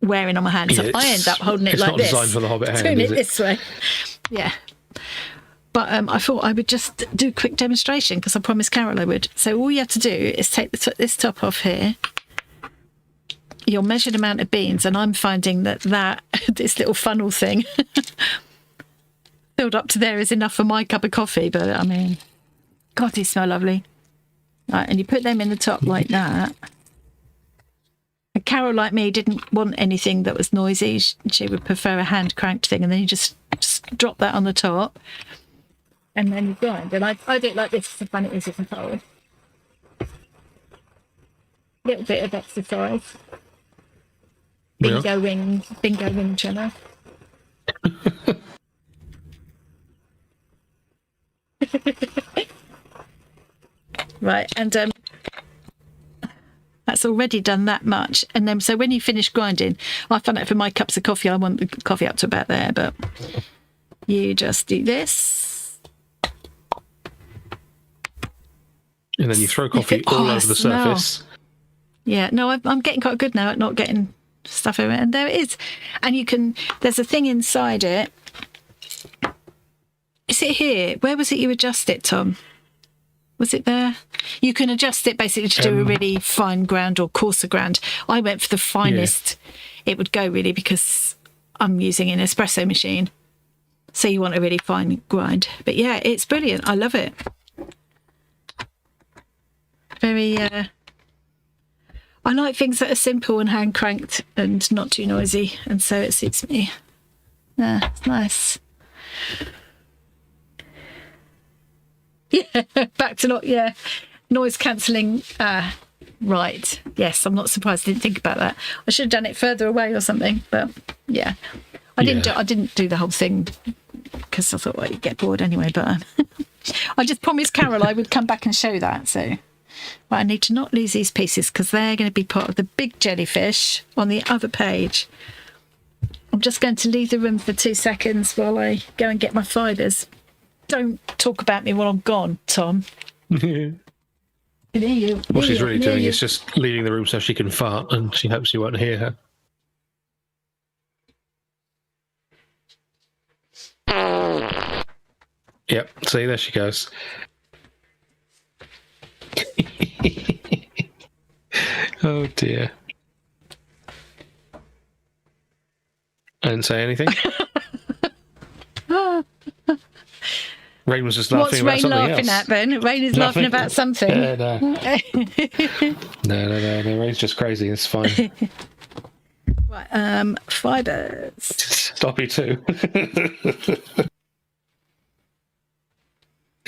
wearing on my hand. So I end up holding it like this. It's not designed for the hobbit hand, doing is it it? this way. Yeah. But I thought I would just do a quick demonstration because I promised Carol I would. So all you have to do is take this top off here, your measured amount of beans, and I'm finding that this little funnel thing filled up to there is enough for my cup of coffee. But I mean, God, they smell lovely. Right, and you put them in the top like that. Carol, like me, didn't want anything that was noisy. She would prefer a hand cranked thing, and then you just drop that on the top, and then you grind. And I do it like this to find it easy to fold. Little bit of exercise. Bingo ring trimmer. Right, and that's already done that much. And then, so when you finish grinding, I found out for my cups of coffee, I want the coffee up to about there, but you just do this. And then you throw coffee all over the surface. Yeah, no, I'm getting quite good now at not getting stuff over it. And there it is. And you can, there's a thing inside it. Is it here? Where was it you adjust it, Tom? Was it there? You can adjust it basically to do a really fine ground or coarser ground. I went for the finest it would go, really, because I'm using an espresso machine. So you want a really fine grind. But yeah, it's brilliant. I love it. Very, I like things that are simple and hand cranked and not too noisy. And so it suits me. Yeah, it's nice. Yeah, back to noise cancelling. Right. Yes, I'm not surprised. I didn't think about that. I should have done it further away or something. But yeah, I didn't do the whole thing because I thought, well, you'd get bored anyway. But I just promised Carol I would come back and show that. So I need to not lose these pieces because they're going to be part of the big jellyfish on the other page. I'm just going to leave the room for 2 seconds while I go and get my fibres. Don't talk about me while I'm gone, Tom. What she's really doing is just leaving the room so she can fart, and she hopes you won't hear her. Yep, see, there she goes. Oh dear. I didn't say anything. Rain was just laughing about something else. What's Rain laughing at then? Rain is laughing about something. No. No. Rain's just crazy. It's fine. Right, fibres. Stop you too.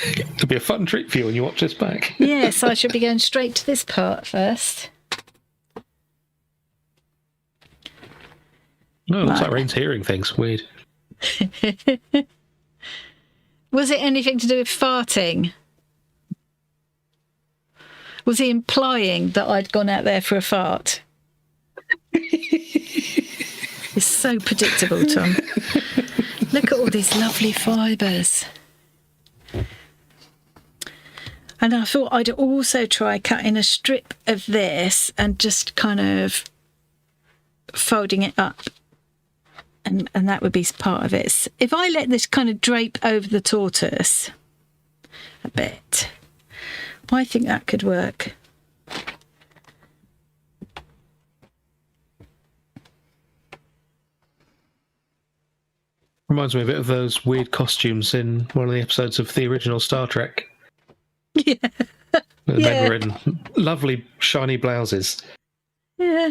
It'll be a fun treat for you when you watch this back. Yes, I should be going straight to this part first. No, it looks like Rain's hearing things. Weird. Was it anything to do with farting? Was he implying that I'd gone out there for a fart? It's so predictable, Tom. Look at all these lovely fibres. And I thought I'd also try cutting a strip of this and just kind of folding it up. And that would be part of it. If I let this kind of drape over the tortoise a bit, I think that could work. Reminds me a bit of those weird costumes in one of the episodes of the original Star Trek. Yeah. The men were in lovely shiny blouses. Yeah.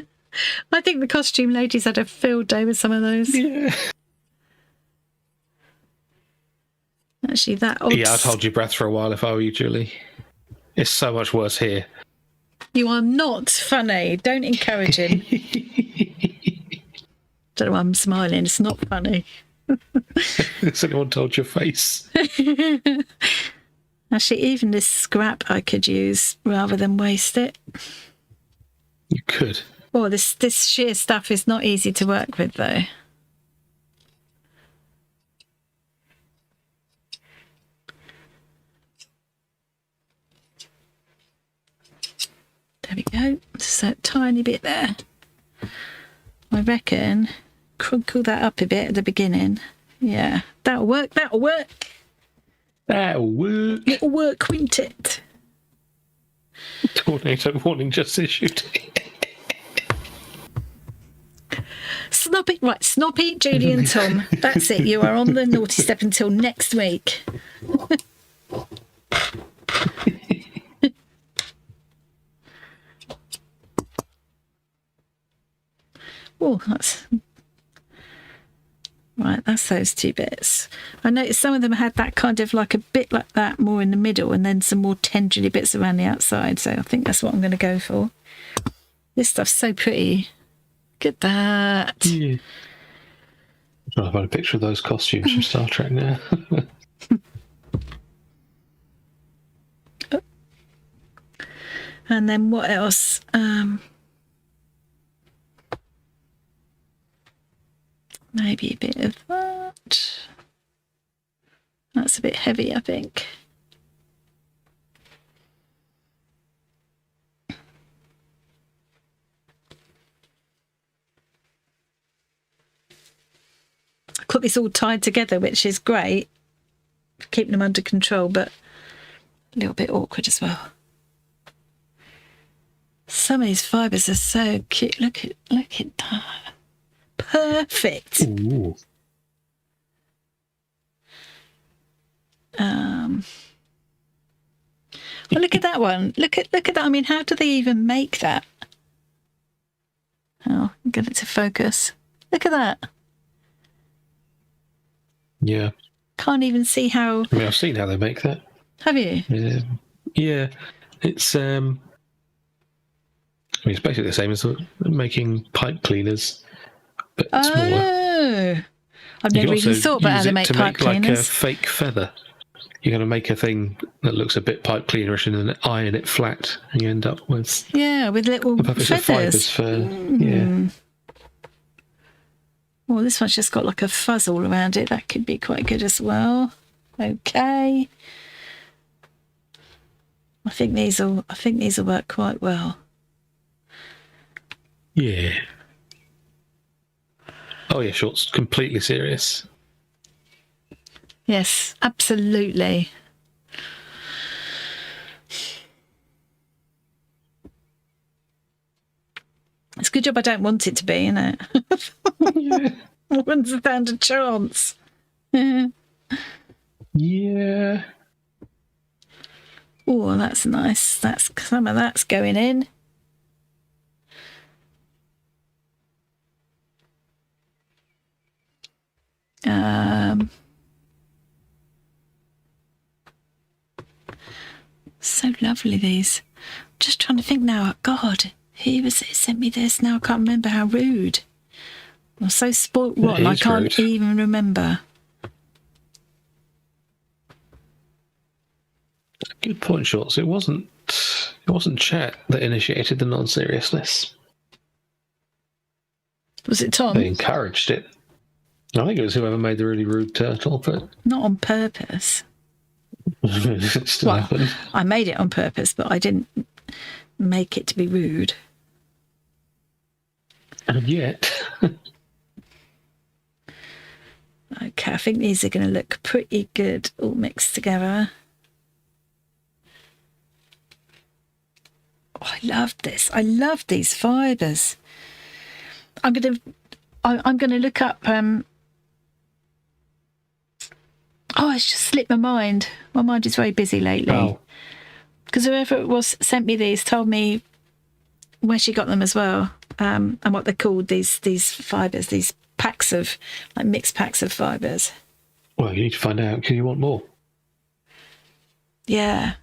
I think the costume ladies had a field day with some of those. Yeah. Actually, that odd... Yeah, I'd hold your breath for a while if I were you, Julie. It's so much worse here. You are not funny. Don't encourage him. Don't know why I'm smiling. It's not funny. Has anyone told your face? Actually, even this scrap I could use rather than waste it. You could. Oh, this sheer stuff is not easy to work with, though. There we go. Just a tiny bit there. I reckon crinkle that up a bit at the beginning. Yeah, that'll work. That'll work. That'll work. It'll work, won't it? Tornado warning just issued. Snoppy, right, Snoppy, Julie and Tom. That's it. You are on the naughty step until next week. Oh, that's right. That's those 2 bits. I noticed some of them had that kind of like a bit like that more in the middle, and then some more tendrily bits around the outside. So I think that's what I'm going to go for. This stuff's so pretty. Look at that. Yeah. I'm trying to find a picture of those costumes from Star Trek now. And then what else? Maybe a bit of that. That's a bit heavy, I think. I've got this all tied together, which is great for keeping them under control, but a little bit awkward as well. Some of these fibres are so cute. Look at that. Perfect. Ooh. Well, look at that one. Look at that. I mean, how do they even make that? Oh, get it to focus. Look at that. Yeah. Can't even see how. I mean, I've seen how they make that. Have you? Yeah. It's I mean, it's basically the same as making pipe cleaners, but smaller. Oh, I've You can never even also thought about how use to it make to pipe make like a cleaners. fake feather. You're going to make a thing that looks a bit pipe cleanerish and then iron it flat, and you end up with Yeah, with little puppets of feathers. fibres for yeah. Well, this one's just got like a fuzz all around it. That could be quite good as well. Okay. I think these will work quite well. Yeah. Oh yeah, Short's completely serious. Yes, absolutely. It's a good job I don't want it to be, isn't it? Yeah. I wouldn't stand a chance. Yeah. Oh, that's nice. That's some of that's going in. So lovely, these. Just trying to think now. God, who sent me this? Now I can't remember. How rude. I'm so spoilt rotten. I can't rude. even remember. Good point, Shorts. It wasn't chat that initiated the non-seriousness. Was it Tom? They encouraged it. I think it was whoever made the really rude turtle, but Not on purpose. it still Well, happened. I made it on purpose, but I didn't make it to be rude. And yet, Okay, I think these are going to look pretty good all mixed together. Oh, I love this. I love these fibres. I'm going to look up. Oh, it's just slipped my mind. My mind is very busy lately. oh, Because whoever it was sent me these told me where she got them as well, and what they're called. These fibres, these packs of like mixed packs of fibres. well, you need to find out because you want more. Yeah,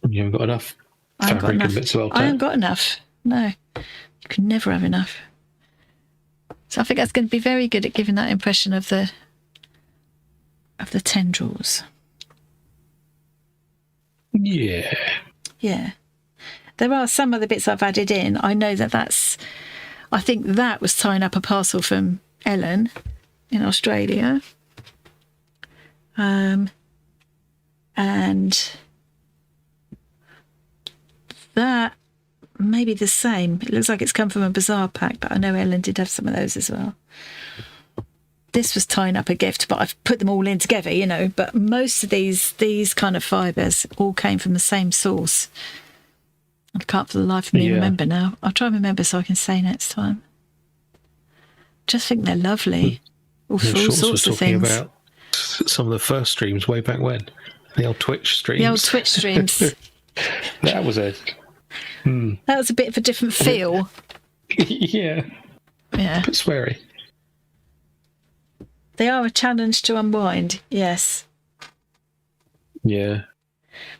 You haven't got enough I haven't got fabric enough. and bits of old I haven't tape. got enough. No, you can never have enough. So I think that's going to be very good at giving that impression of the tendrils. Yeah. Yeah. There are some of the bits I've added in. I know I think that was tying up a parcel from Ellen in Australia. And that may be the same. It looks like it's come from a Bazaar pack, but I know Ellen did have some of those as well. This was tying up a gift, but I've put them all in together, you know. But most of these kind of fibres all came from the same source. I can't for the life of me remember now. I'll try and remember so I can say next time. Just think they're lovely. All for all Shorts sorts was of talking things. about some of the first streams way back when. The old Twitch streams. The old Twitch streams. That was a That was a bit of a different feel. Yeah. Yeah. But sweary. They are a challenge to unwind, yes. Yeah.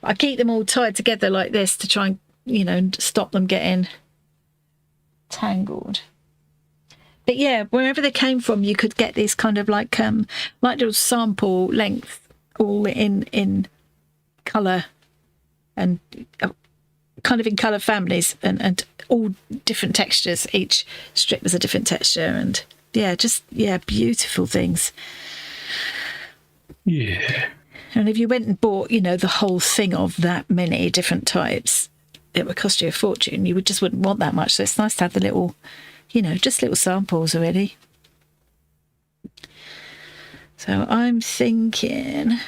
I keep them all tied together like this to try and, you know, stop them getting tangled. But yeah, wherever they came from, you could get these kind of like little sample lengths, all in colour and kind of in colour families and all different textures. Each strip was a different texture, and beautiful things. Yeah. And if you went and bought, you know, the whole thing of that many different types, it would cost you a fortune. You just wouldn't want that much. So it's nice to have the little, you know, just little samples already. So I'm thinking...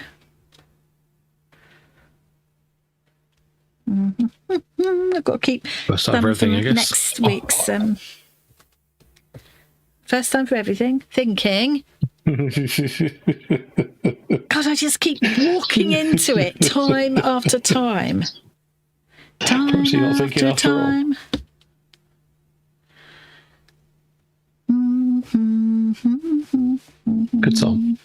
I've got to keep First time for everything, I guess. next week's... First time for everything. Thinking... God, I just keep walking into it time after time. Perhaps you're not thinking after all. Good song.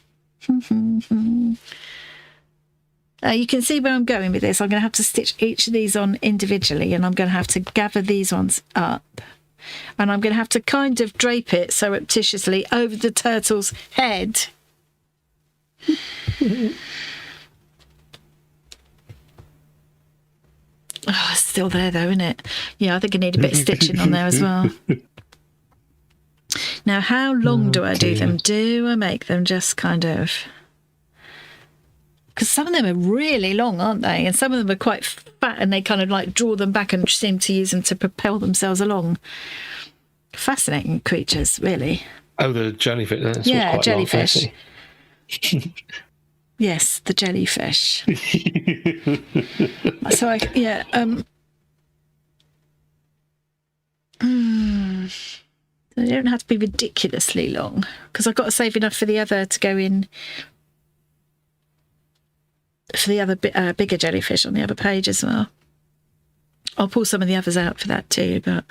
You can see where I'm going with this. I'm going to have to stitch each of these on individually, and I'm going to have to gather these ones up. And I'm going to have to kind of drape it surreptitiously over the turtle's head. Oh, it's still there though, isn't it? Yeah, I think I need a bit of stitching on there as well. Now, how long do I do them? Do I make them just kind of... Because some of them are really long, aren't they? And some of them are quite fat, and they kind of like draw them back and seem to use them to propel themselves along. Fascinating creatures, really. Oh, the jellyfish. That's yeah, quite jellyfish. long, yes, the jellyfish. So they don't have to be ridiculously long, because I've got to save enough for the other to go in. For the other bigger jellyfish on the other page as well. I'll pull some of the others out for that too, but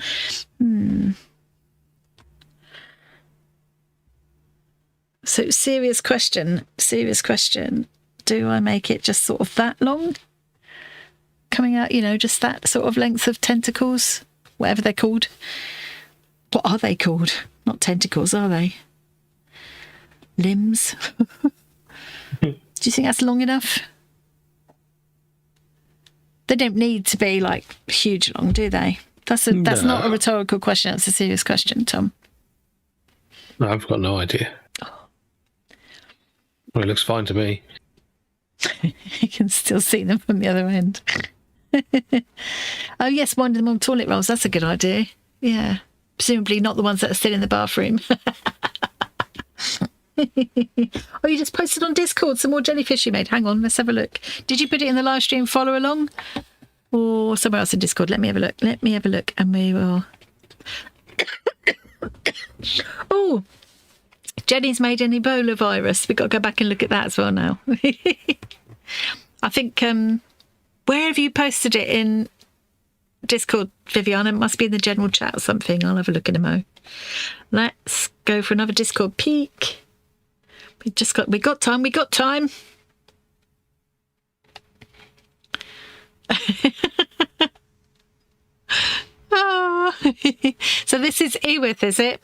So serious question. Do I make it just sort of that long? Coming out, you know, just that sort of length of tentacles, whatever they're called. What are they called? Not tentacles, are they? Limbs? Do you think that's long enough? They don't need to be like huge long, do they? That's not a rhetorical question. That's a serious question, Tom. No, I've got no idea. Well, it looks fine to me. You can still see them from the other end. Oh yes, wind them on toilet rolls. That's a good idea. Yeah, presumably not the ones that are still in the bathroom. Oh, you just posted on Discord some more jellyfish you made. Hang on, let's have a look. Did you put it in the live stream follow along or somewhere else in Discord? Let me have a look and we will. Oh, Jenny's made an Ebola virus. We've got to go back and look at that as well now. I think where have you posted it in Discord, Viviana? It must be in the general chat or something. I'll have a look in a mo. Let's go for another Discord peek. We got time. Oh. So this is Ewith, is it?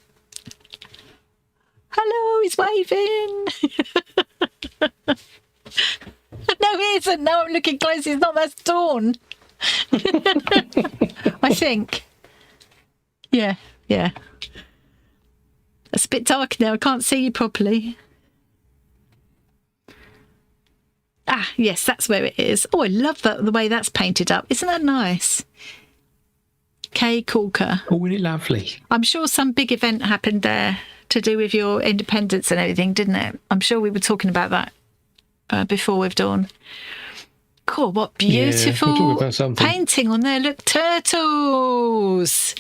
Hello, he's waving. No, he isn't. Now I'm looking close. He's not. That's Dawn. I think. Yeah. It's a bit dark now. I can't see you properly. Ah, yes, that's where it is. Oh, I love the way that's painted up. Isn't that nice? KoolKookyKreatures. Oh, isn't it lovely? I'm sure some big event happened there to do with your independence and everything, didn't it? I'm sure we were talking about that before with Dawn. Cool, what beautiful painting on there. Look, turtles.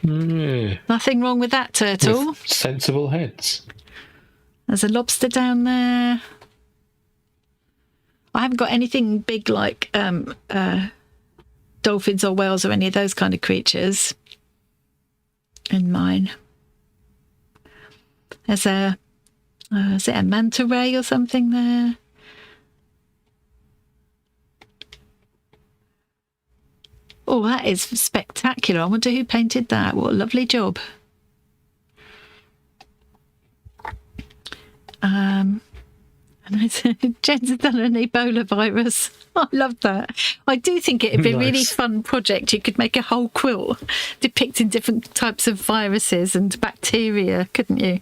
Nothing wrong with that turtle. With sensible heads. There's a lobster down there. I haven't got anything big like dolphins or whales or any of those kind of creatures in mine. There's a, is it a manta ray or something there? Oh, that is spectacular. I wonder who painted that. What a lovely job. And Jen's done an Ebola virus. I love that. I do think it'd be a really fun project. You could make a whole quilt depicting different types of viruses and bacteria, couldn't you?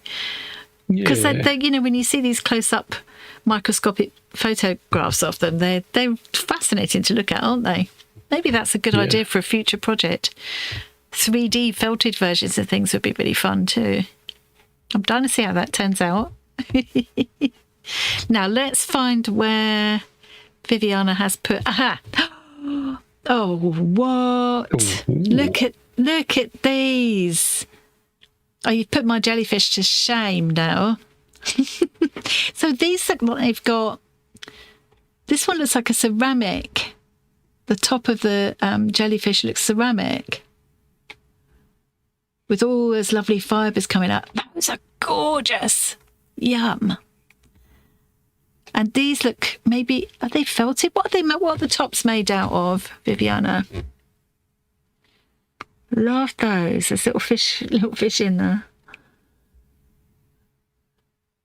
Because they, you know, when you see these close-up microscopic photographs of them, they're fascinating to look at, aren't they? Maybe that's a good idea for a future project. 3D felted versions of things would be really fun too. I'm dying to see how that turns out. Now let's find where Viviana has put. Aha! Oh, what? Ooh. Look at these. Oh, you've put my jellyfish to shame now. So these look like they've got. This one looks like a ceramic. The top of the jellyfish looks ceramic with all those lovely fibres coming up. Those are gorgeous. Yum. And these look, maybe, are they felted? What are the tops made out of, Viviana? Love those. There's little fish in there.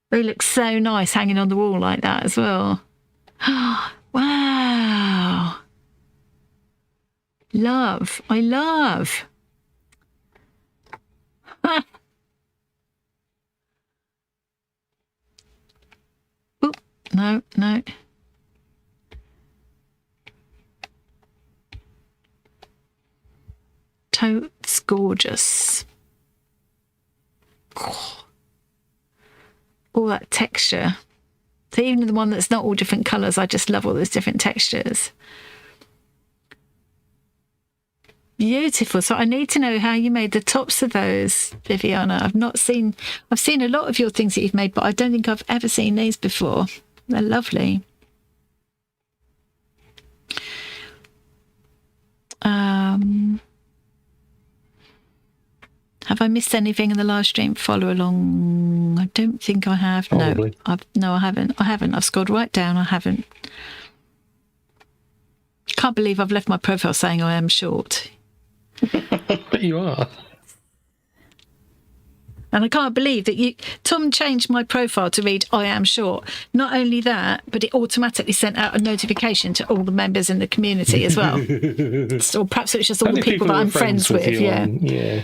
They look so nice hanging on the wall like that as well. Wow. Love. I love. Oop, no. Totes gorgeous. All that texture. So even the one that's not all different colours, I just love all those different textures. Beautiful. So I need to know how you made the tops of those, Viviana. I've seen a lot of your things that you've made, but I don't think I've ever seen these before. They're lovely. Have I missed anything in the live stream? Follow along. I don't think I have. Probably. No, I haven't. I've scrolled right down. I haven't. Can't believe I've left my profile saying I am short. But you are. And I can't believe that Tom changed my profile to read I am short. Not only that, but it automatically sent out a notification to all the members in the community as well. Or perhaps it's just all the people that I'm friends with. Yeah.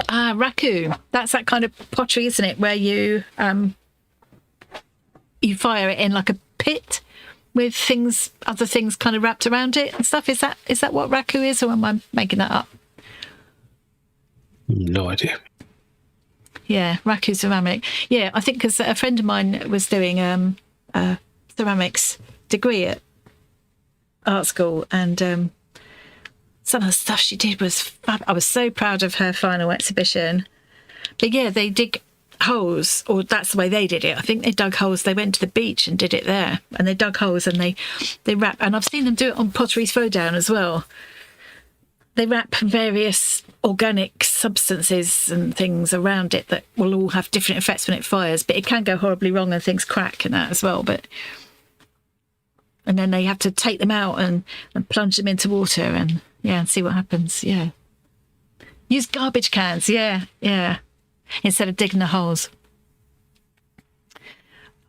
Raku. That's that kind of pottery, isn't it? Where you fire it in like a pit with other things kind of wrapped around it and stuff. Is that what raku is, or am I making that up? No idea. Yeah, raku ceramic. Yeah, I think because a friend of mine was doing a ceramics degree at art school, and some of the stuff she did was fab. I was so proud of her final exhibition. But yeah, they dig holes, or that's the way they did it. I think they dug holes. They went to the beach and did it there, and they dug holes and they wrap. And I've seen them do it on pottery throwdown as well. They wrap various organic substances and things around it that will all have different effects when it fires, but it can go horribly wrong and things crack and that as well. And then they have to take them out and plunge them into water and see what happens. Yeah, use garbage cans. Yeah, instead of digging the holes.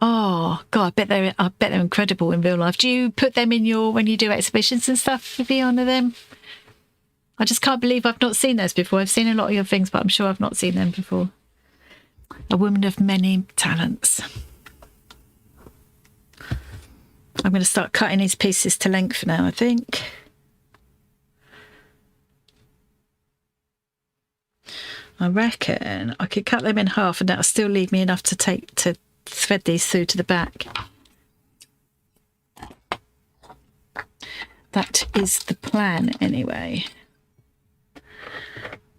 Oh God, I bet they're incredible in real life. Do you put them in when you do exhibitions and stuff, Viviana? Them? I just can't believe I've not seen those before. I've seen a lot of your things, but I'm sure I've not seen them before. A woman of many talents. I'm going to start cutting these pieces to length now, I think. I reckon I could cut them in half and that'll still leave me enough to thread these through to the back. That is the plan anyway.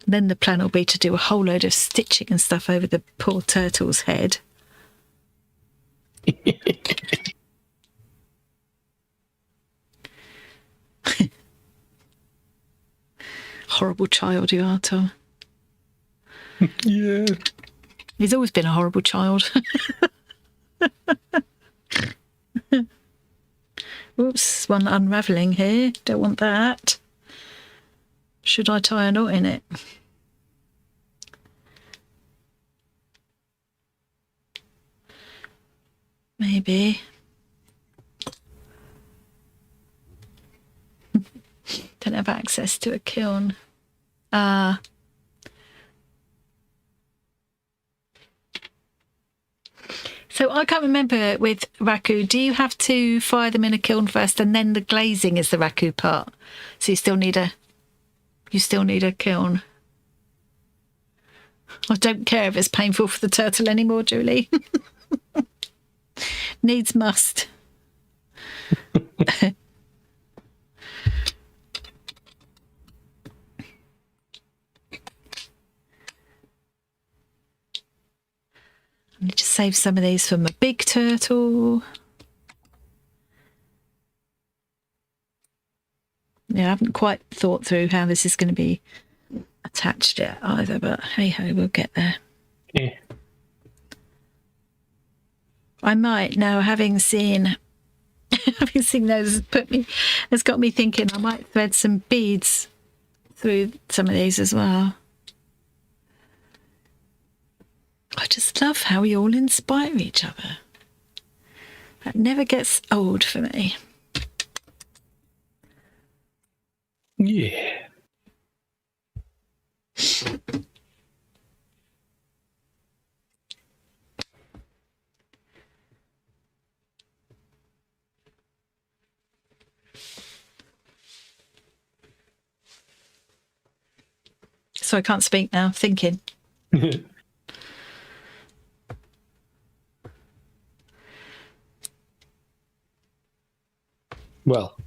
Then the plan will be to do a whole load of stitching and stuff over the poor turtle's head. horrible child you are, Tom. Yeah. He's always been a horrible child. Oops, one unravelling here. Don't want that. Should I tie a knot in it? Maybe. Don't have access to a kiln. So I can't remember with raku, do you have to fire them in a kiln first and then the glazing is the raku part? So you still need a kiln. I don't care if it's painful for the turtle anymore, Julie. Needs must. I need to save some of these for my big turtle. Yeah, I haven't quite thought through how this is going to be attached yet either, but hey ho, we'll get there. Yeah. I might now, having seen those has got me thinking I might thread some beads through some of these as well. I just love how we all inspire each other. That never gets old for me. Yeah. So I can't speak now, thinking. Well,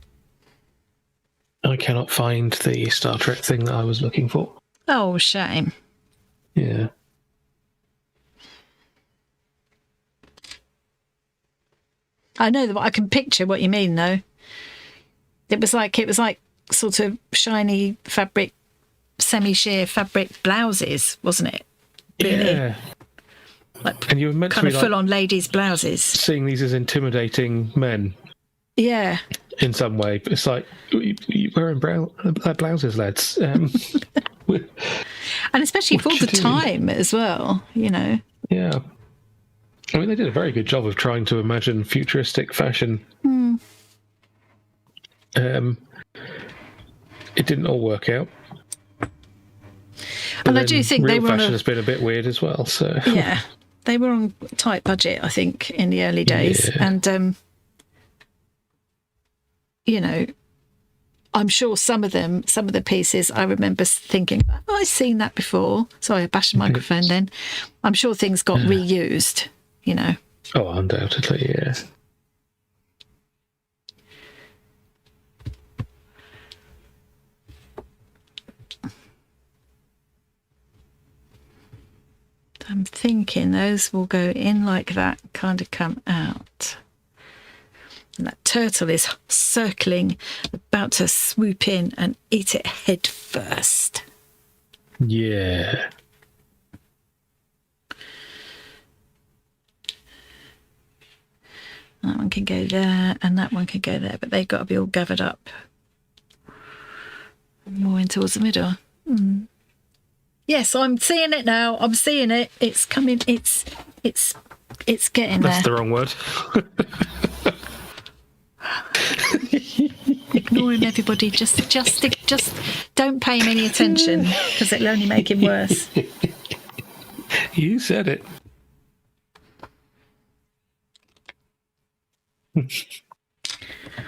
I cannot find the Star Trek thing that I was looking for. Oh, shame. Yeah. I know that I can picture what you mean, though. It was like sort of shiny fabric, semi-sheer fabric blouses, wasn't it? Really? Yeah. Like, and you were meant kind to be of full-on ladies' blouses. seeing these as intimidating men. Yeah. In some way, it's like you're wearing blouses, lads. And especially for the time as well, you know. Yeah. I mean, they did a very good job of trying to imagine futuristic fashion. It didn't all work out. And I do think they were fashion has been a bit weird as well. So yeah, they were on a tight budget, I think, in the early days, and you know, I'm sure some of the pieces I remember thinking, oh, I've seen that before. Sorry, I bashed the microphone then. I'm sure things got reused, you know. Oh, undoubtedly, yeah. I'm thinking those will go in like that, kind of come out. And that turtle is circling, about to swoop in and eat it head first. Yeah. That one can go there and that one can go there, but they've got to be all gathered up. More in towards the middle. Yes, I'm seeing it now. I'm seeing it. It's coming. It's getting there. That's the wrong word. Ignoring everybody. Just don't pay him any attention because it'll only make him worse. You said it.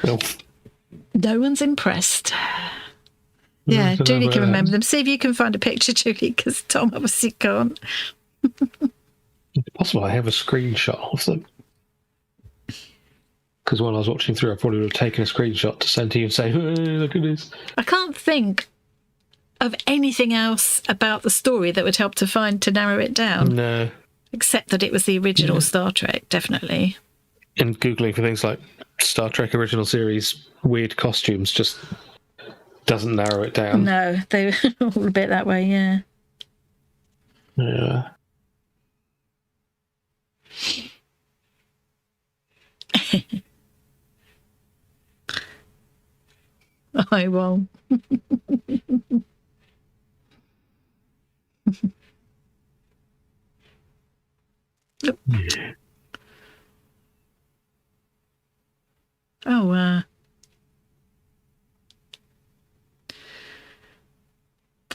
Well, No one's impressed. Yeah, Julie can remember them. See if you can find a picture, Julie, because Tom obviously can't. It's possible I have a screenshot of them. Because when I was watching through, I probably would have taken a screenshot to send to you and say, hey, look at this. I can't think of anything else about the story that would help to narrow it down. No. Except that it was the original Star Trek, definitely. And Googling for things like Star Trek original series, weird costumes, just doesn't narrow it down. No, they're all a bit that way, yeah. Yeah. I will. Yeah. Oh,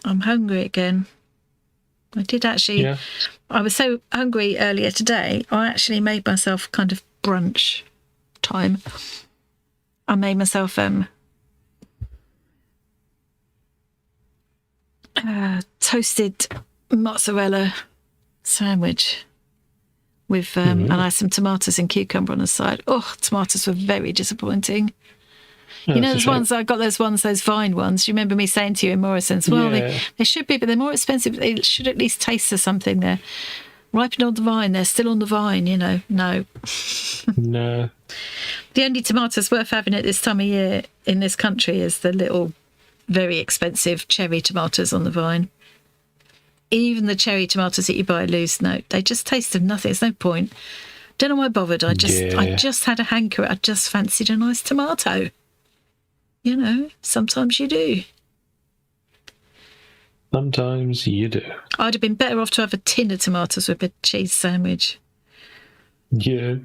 I'm hungry again. I did actually. Yeah. I was so hungry earlier today, I actually made myself kind of brunch time. I made myself toasted mozzarella sandwich with and I had some tomatoes and cucumber on the side. Oh, tomatoes were very disappointing. Oh, You know, that's those ones, I got those vine ones. You remember me saying to you in Morrison's, well, Yeah. they should be, but they're more expensive. They should at least taste of something. They're ripened on the vine. They're still on the vine, you know. No. No. The only tomatoes worth having at this time of year in this country is the little, very expensive cherry tomatoes on the vine. Even the cherry tomatoes that you buy loose, no, they just taste of nothing. There's no point. Don't know why I bothered. I just had a hanker. I just fancied a nice tomato. You know, sometimes you do. Sometimes you do. I'd have been better off to have a tin of tomatoes with a cheese sandwich. Yeah.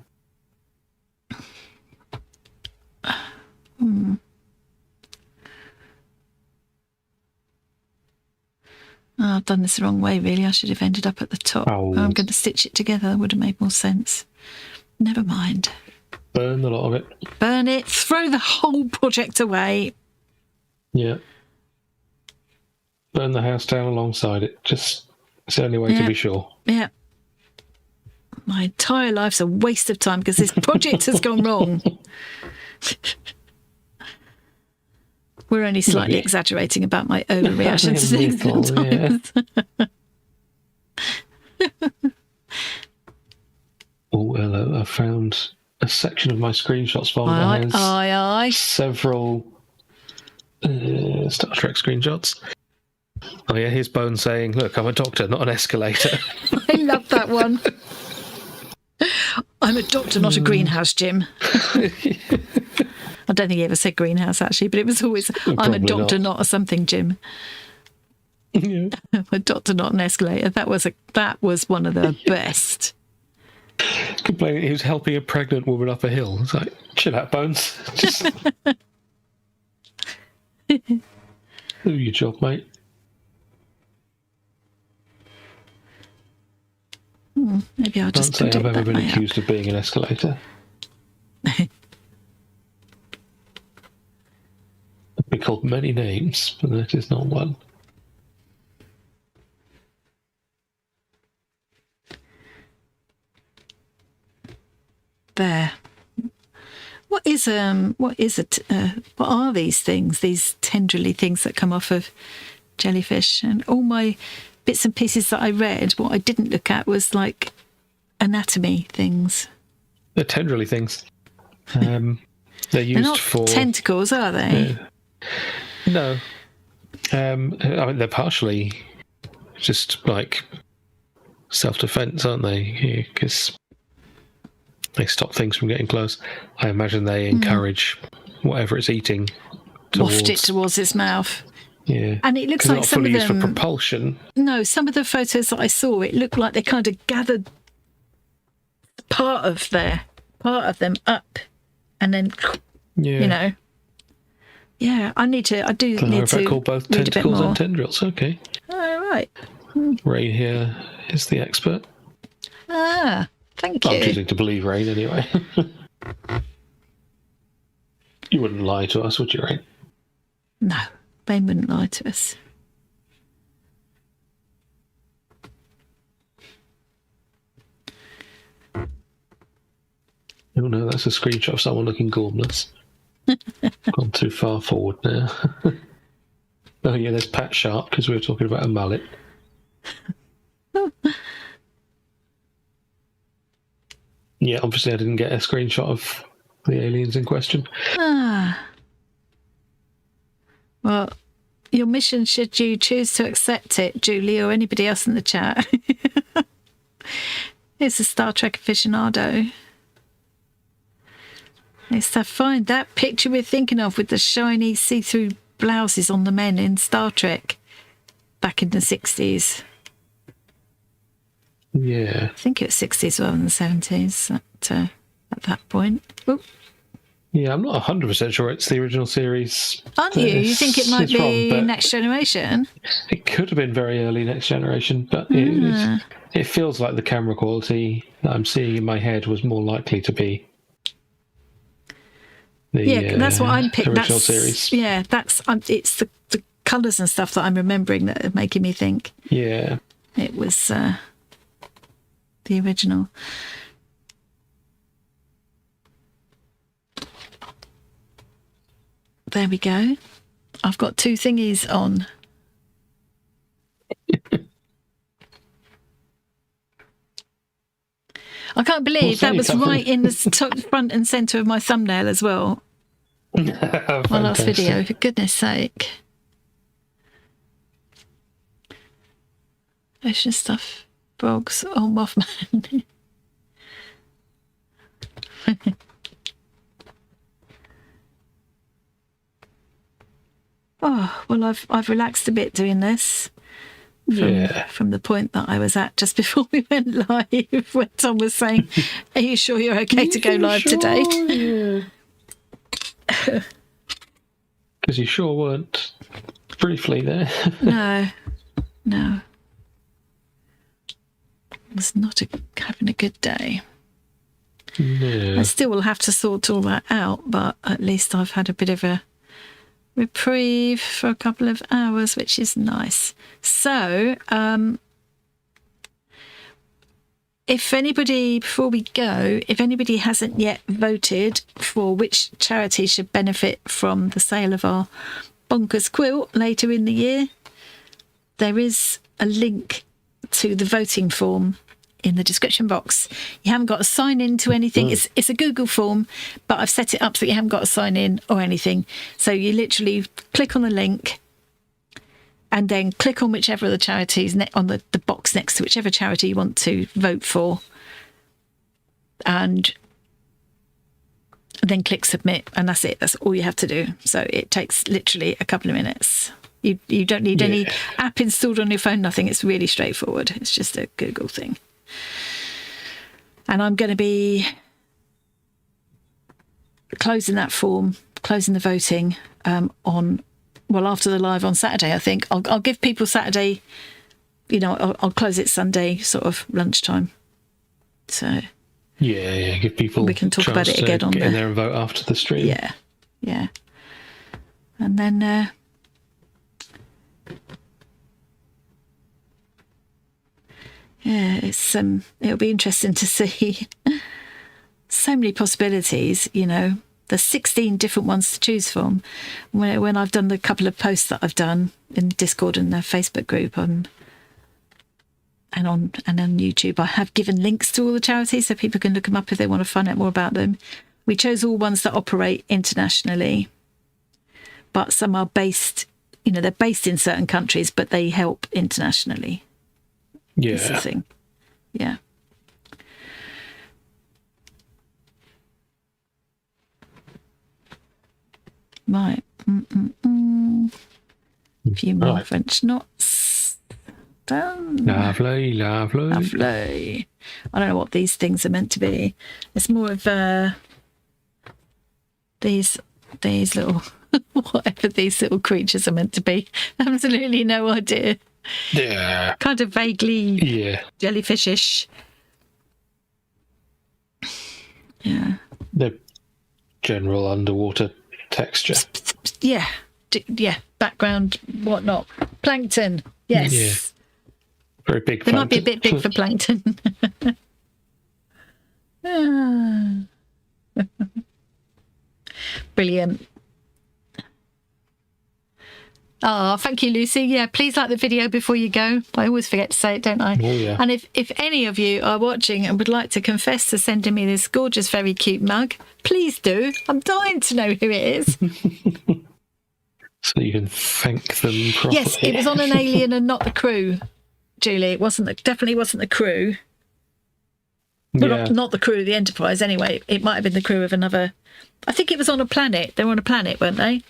Oh, I've done this the wrong way, really. I should have ended up at the top. Oh. I'm going to stitch it together. That would have made more sense. Never mind. Burn a lot of it. Burn it. Throw the whole project away. Yeah. Burn the house down alongside it. It's the only way to be sure. Yeah. My entire life's a waste of time because this project has gone wrong. We're only slightly exaggerating about my overreaction to things sometimes. Yeah. Oh, hello. I found a section of my screenshots folder that has several Star Trek screenshots. Oh yeah, here's Bone saying, look, I'm a doctor, not an escalator. I love that one. I'm a doctor, not a greenhouse, Jim. I don't think he ever said greenhouse, actually, but it was always, I'm a doctor, not a something, Jim. Yeah. A doctor, not an escalator. That was one of the best. Complaining he was helping a pregnant woman up a hill. It's like, chill out, Bones. Just do your job, mate. Maybe I'll just Can't say I've ever been way accused of being an escalator. I've been called many names, but that is not one. There. What are these things? These tendrily things that come off of jellyfish? And all my bits and pieces that I read, what I didn't look at was like anatomy things. They're tendrily things. They're used They're not for tentacles, are they? No. I mean, they're partially just like self-defense, aren't they? Because they stop things from getting close. I imagine they encourage whatever it's eating Waft it towards its mouth. Yeah. And it looks They're like not some fully of used them. for propulsion. No, some of the photos that I saw, it looked like they kind of gathered part of them up, and then you know. Yeah, I do need to call both read a bit tentacles more. and tendrils. Okay. All right. Rain here is the expert. Ah, thank you. I'm choosing to believe Rain anyway. You wouldn't lie to us, would you, Rain? No, Rain wouldn't lie to us. Oh no, that's a screenshot of someone looking gormless. Gone too far forward now. Oh yeah, there's Pat Sharp because we were talking about a mullet. Yeah, obviously I didn't get a screenshot of the aliens in question. Ah. Well, your mission, should you choose to accept it, Julie, or anybody else in the chat. It's a Star Trek aficionado. It's to find that picture we're thinking of with the shiny see-through blouses on the men in Star Trek back in the 60s. Yeah. I think it was 60s rather than the 70s at that point. Ooh. Yeah, I'm not 100% sure it's the original series. Aren't you? You think it might be from, Next Generation? It could have been very early Next Generation, but it feels like the camera quality that I'm seeing in my head was more likely to be the that's what I'm picking. original series. Yeah, it's the colours and stuff that I'm remembering that are making me think. Yeah. It was the original. There we go. I've got 2 thingies on. I can't believe that was right in the front and centre of my thumbnail as well. My last video, for goodness sake. Ocean stuff, frogs, oh Mothman. Oh, well, I've relaxed a bit doing this from the point that I was at just before we went live, when Tom was saying, "Are you sure you're okay to go live today?" Because you sure weren't briefly there. No. It was not having a good day. No. I still will have to sort all that out, but at least I've had a bit of a reprieve for a couple of hours, which is nice. So, if anybody, before we go, if anybody hasn't yet voted for which charity should benefit from the sale of our Bonkers quilt later in the year, there is a link to the voting form in the description box. You haven't got to sign in to anything. It's a Google form, but I've set it up so you haven't got to sign in or anything. So you literally click on the link and then click on whichever of the charities, on the box next to whichever charity you want to vote for, and then click submit, and that's it. That's all you have to do. So it takes literally a couple of minutes. You don't need any app installed on your phone, nothing. It's really straightforward. It's just a Google thing. And I'm going to be closing that form, closing the voting after the live on Saturday, I think. I'll give people Saturday, I'll close it Sunday, sort of lunchtime. So yeah, give people we can talk about it again on get in there and vote after the stream. Yeah. And then it's it'll be interesting to see so many possibilities. There's 16 different ones to choose from. When I've done the couple of posts that I've done in Discord and the Facebook group and on YouTube, I have given links to all the charities so people can look them up if they want to find out more about them. We chose all ones that operate internationally, but some are based, they're based in certain countries, but they help internationally. Yeah. That's the thing. Yeah. Right. A few more French knots. Done. Lovely. Lovely. I don't know what these things are meant to be. It's more of these little whatever these little creatures are meant to be. Absolutely no idea. Yeah. Kind of vaguely jellyfish-ish. Yeah. The general underwater texture. Yeah. Background, whatnot. Plankton. Yes. Yeah. Very big. They might be a bit big for plankton. Brilliant. Oh, thank you, Lucy. Yeah, please like the video before you go. I always forget to say it, don't I? Oh, yeah. And if any of you are watching and would like to confess to sending me this gorgeous, very cute mug, please do. I'm dying to know who it is. So you can thank them properly. Yes, it was on an alien and not the crew, Julie. It definitely wasn't the crew. Well, Yeah. not the crew of the Enterprise, anyway. It might have been the crew of another. I think it was on a planet. They were on a planet, weren't they?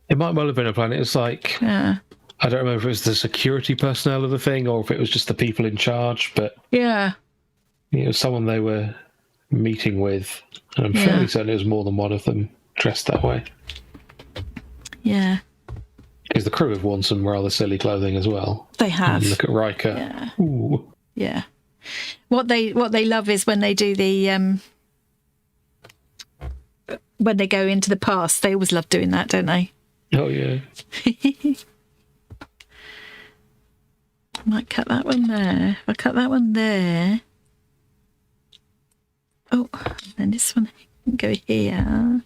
It might well have been a planet. It's like, Yeah. I don't remember if it was the security personnel of the thing or if it was just the people in charge, but Yeah. it was someone they were meeting with. And I'm fairly certain it was more than one of them dressed that way. Yeah. Because the crew have worn some rather silly clothing as well. They have. And look at Riker. Yeah. Ooh. Yeah. What they love is when they do the when they go into the past. They always love doing that, don't they? Oh, yeah. Might cut that one there. If I cut that one there. Oh, and this one can go here.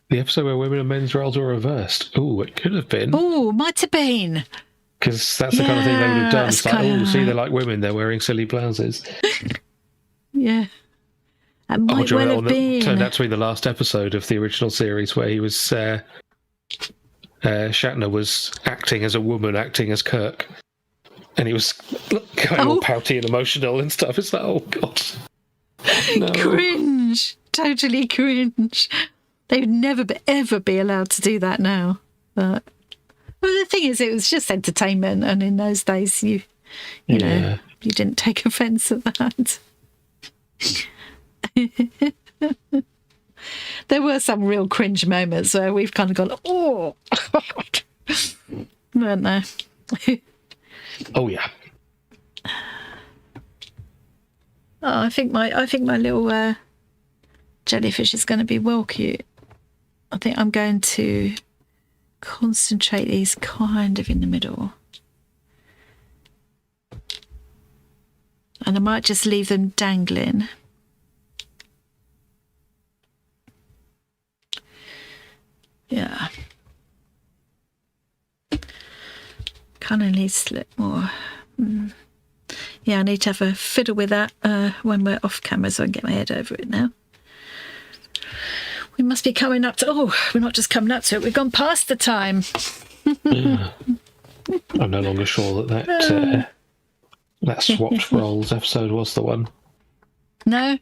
The episode where women and men's roles were reversed. Ooh, it could have been. Oh, might have been. Because that's the kind of thing they would have done. It's like, kinda... oh, see, they're like women. They're wearing silly blouses. Yeah. That might well have been. Turned out to be the last episode of the original series where he was... Shatner was acting as a woman, acting as Kirk. And he was going all pouty and emotional and stuff. It's like, oh, God. No. Cringe. Totally cringe. They would never ever be allowed to do that now. But well, the thing is, it was just entertainment, and in those days, you know, you didn't take offence at that. There were some real cringe moments where we've kind of gone, oh, weren't there? Oh yeah. Oh, I think my little jellyfish is going to be well cute. I think I'm going to concentrate these kind of in the middle. And I might just leave them dangling. Yeah. Kind of needs a little more. Yeah, I need to have a fiddle with that when we're off camera so I can get my head over it now. We must be coming up to... Oh, we're not just coming up to it. We've gone past the time. Yeah. I'm no longer sure that swapped roles episode was the one. No?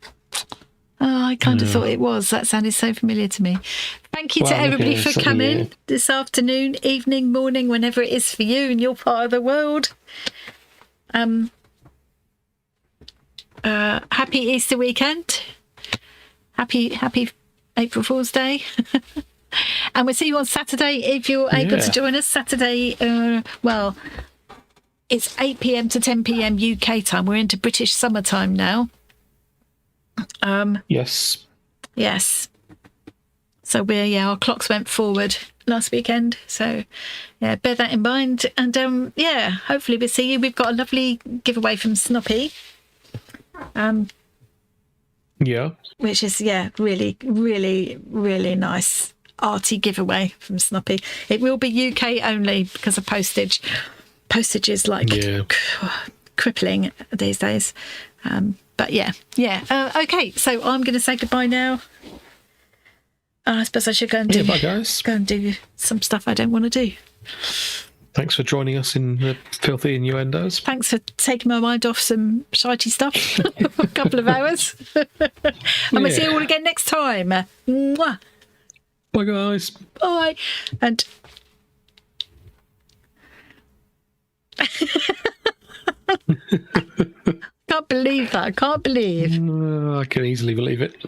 Oh, I kind of thought it was. That sounded so familiar to me. Thank you to everybody for coming this afternoon, evening, morning, whenever it is for you in your part of the world. Happy Easter weekend. Happy April Fool's Day. And we'll see you on Saturday if you're able to join us. Saturday, well, it's 8 p.m. to 10 p.m. UK time. We're into British summertime now. Yes. Yes. So our clocks went forward last weekend. So yeah, bear that in mind. And hopefully we'll see you. We've got a lovely giveaway from Snoppy. Yeah. Which is really, really, really nice arty giveaway from Snoppy. It will be UK only because of postage. Postage is like crippling these days. But okay, so I'm going to say goodbye now. I suppose I should go and do bye, guys. Go and do some stuff I don't want to do. Thanks for joining us in the filthy innuendos. Thanks for taking my mind off some shitey stuff for a couple of hours. And we'll see you all again next time. Mwah. Bye, guys. Bye. And can't believe that. I can't believe. I can easily believe it.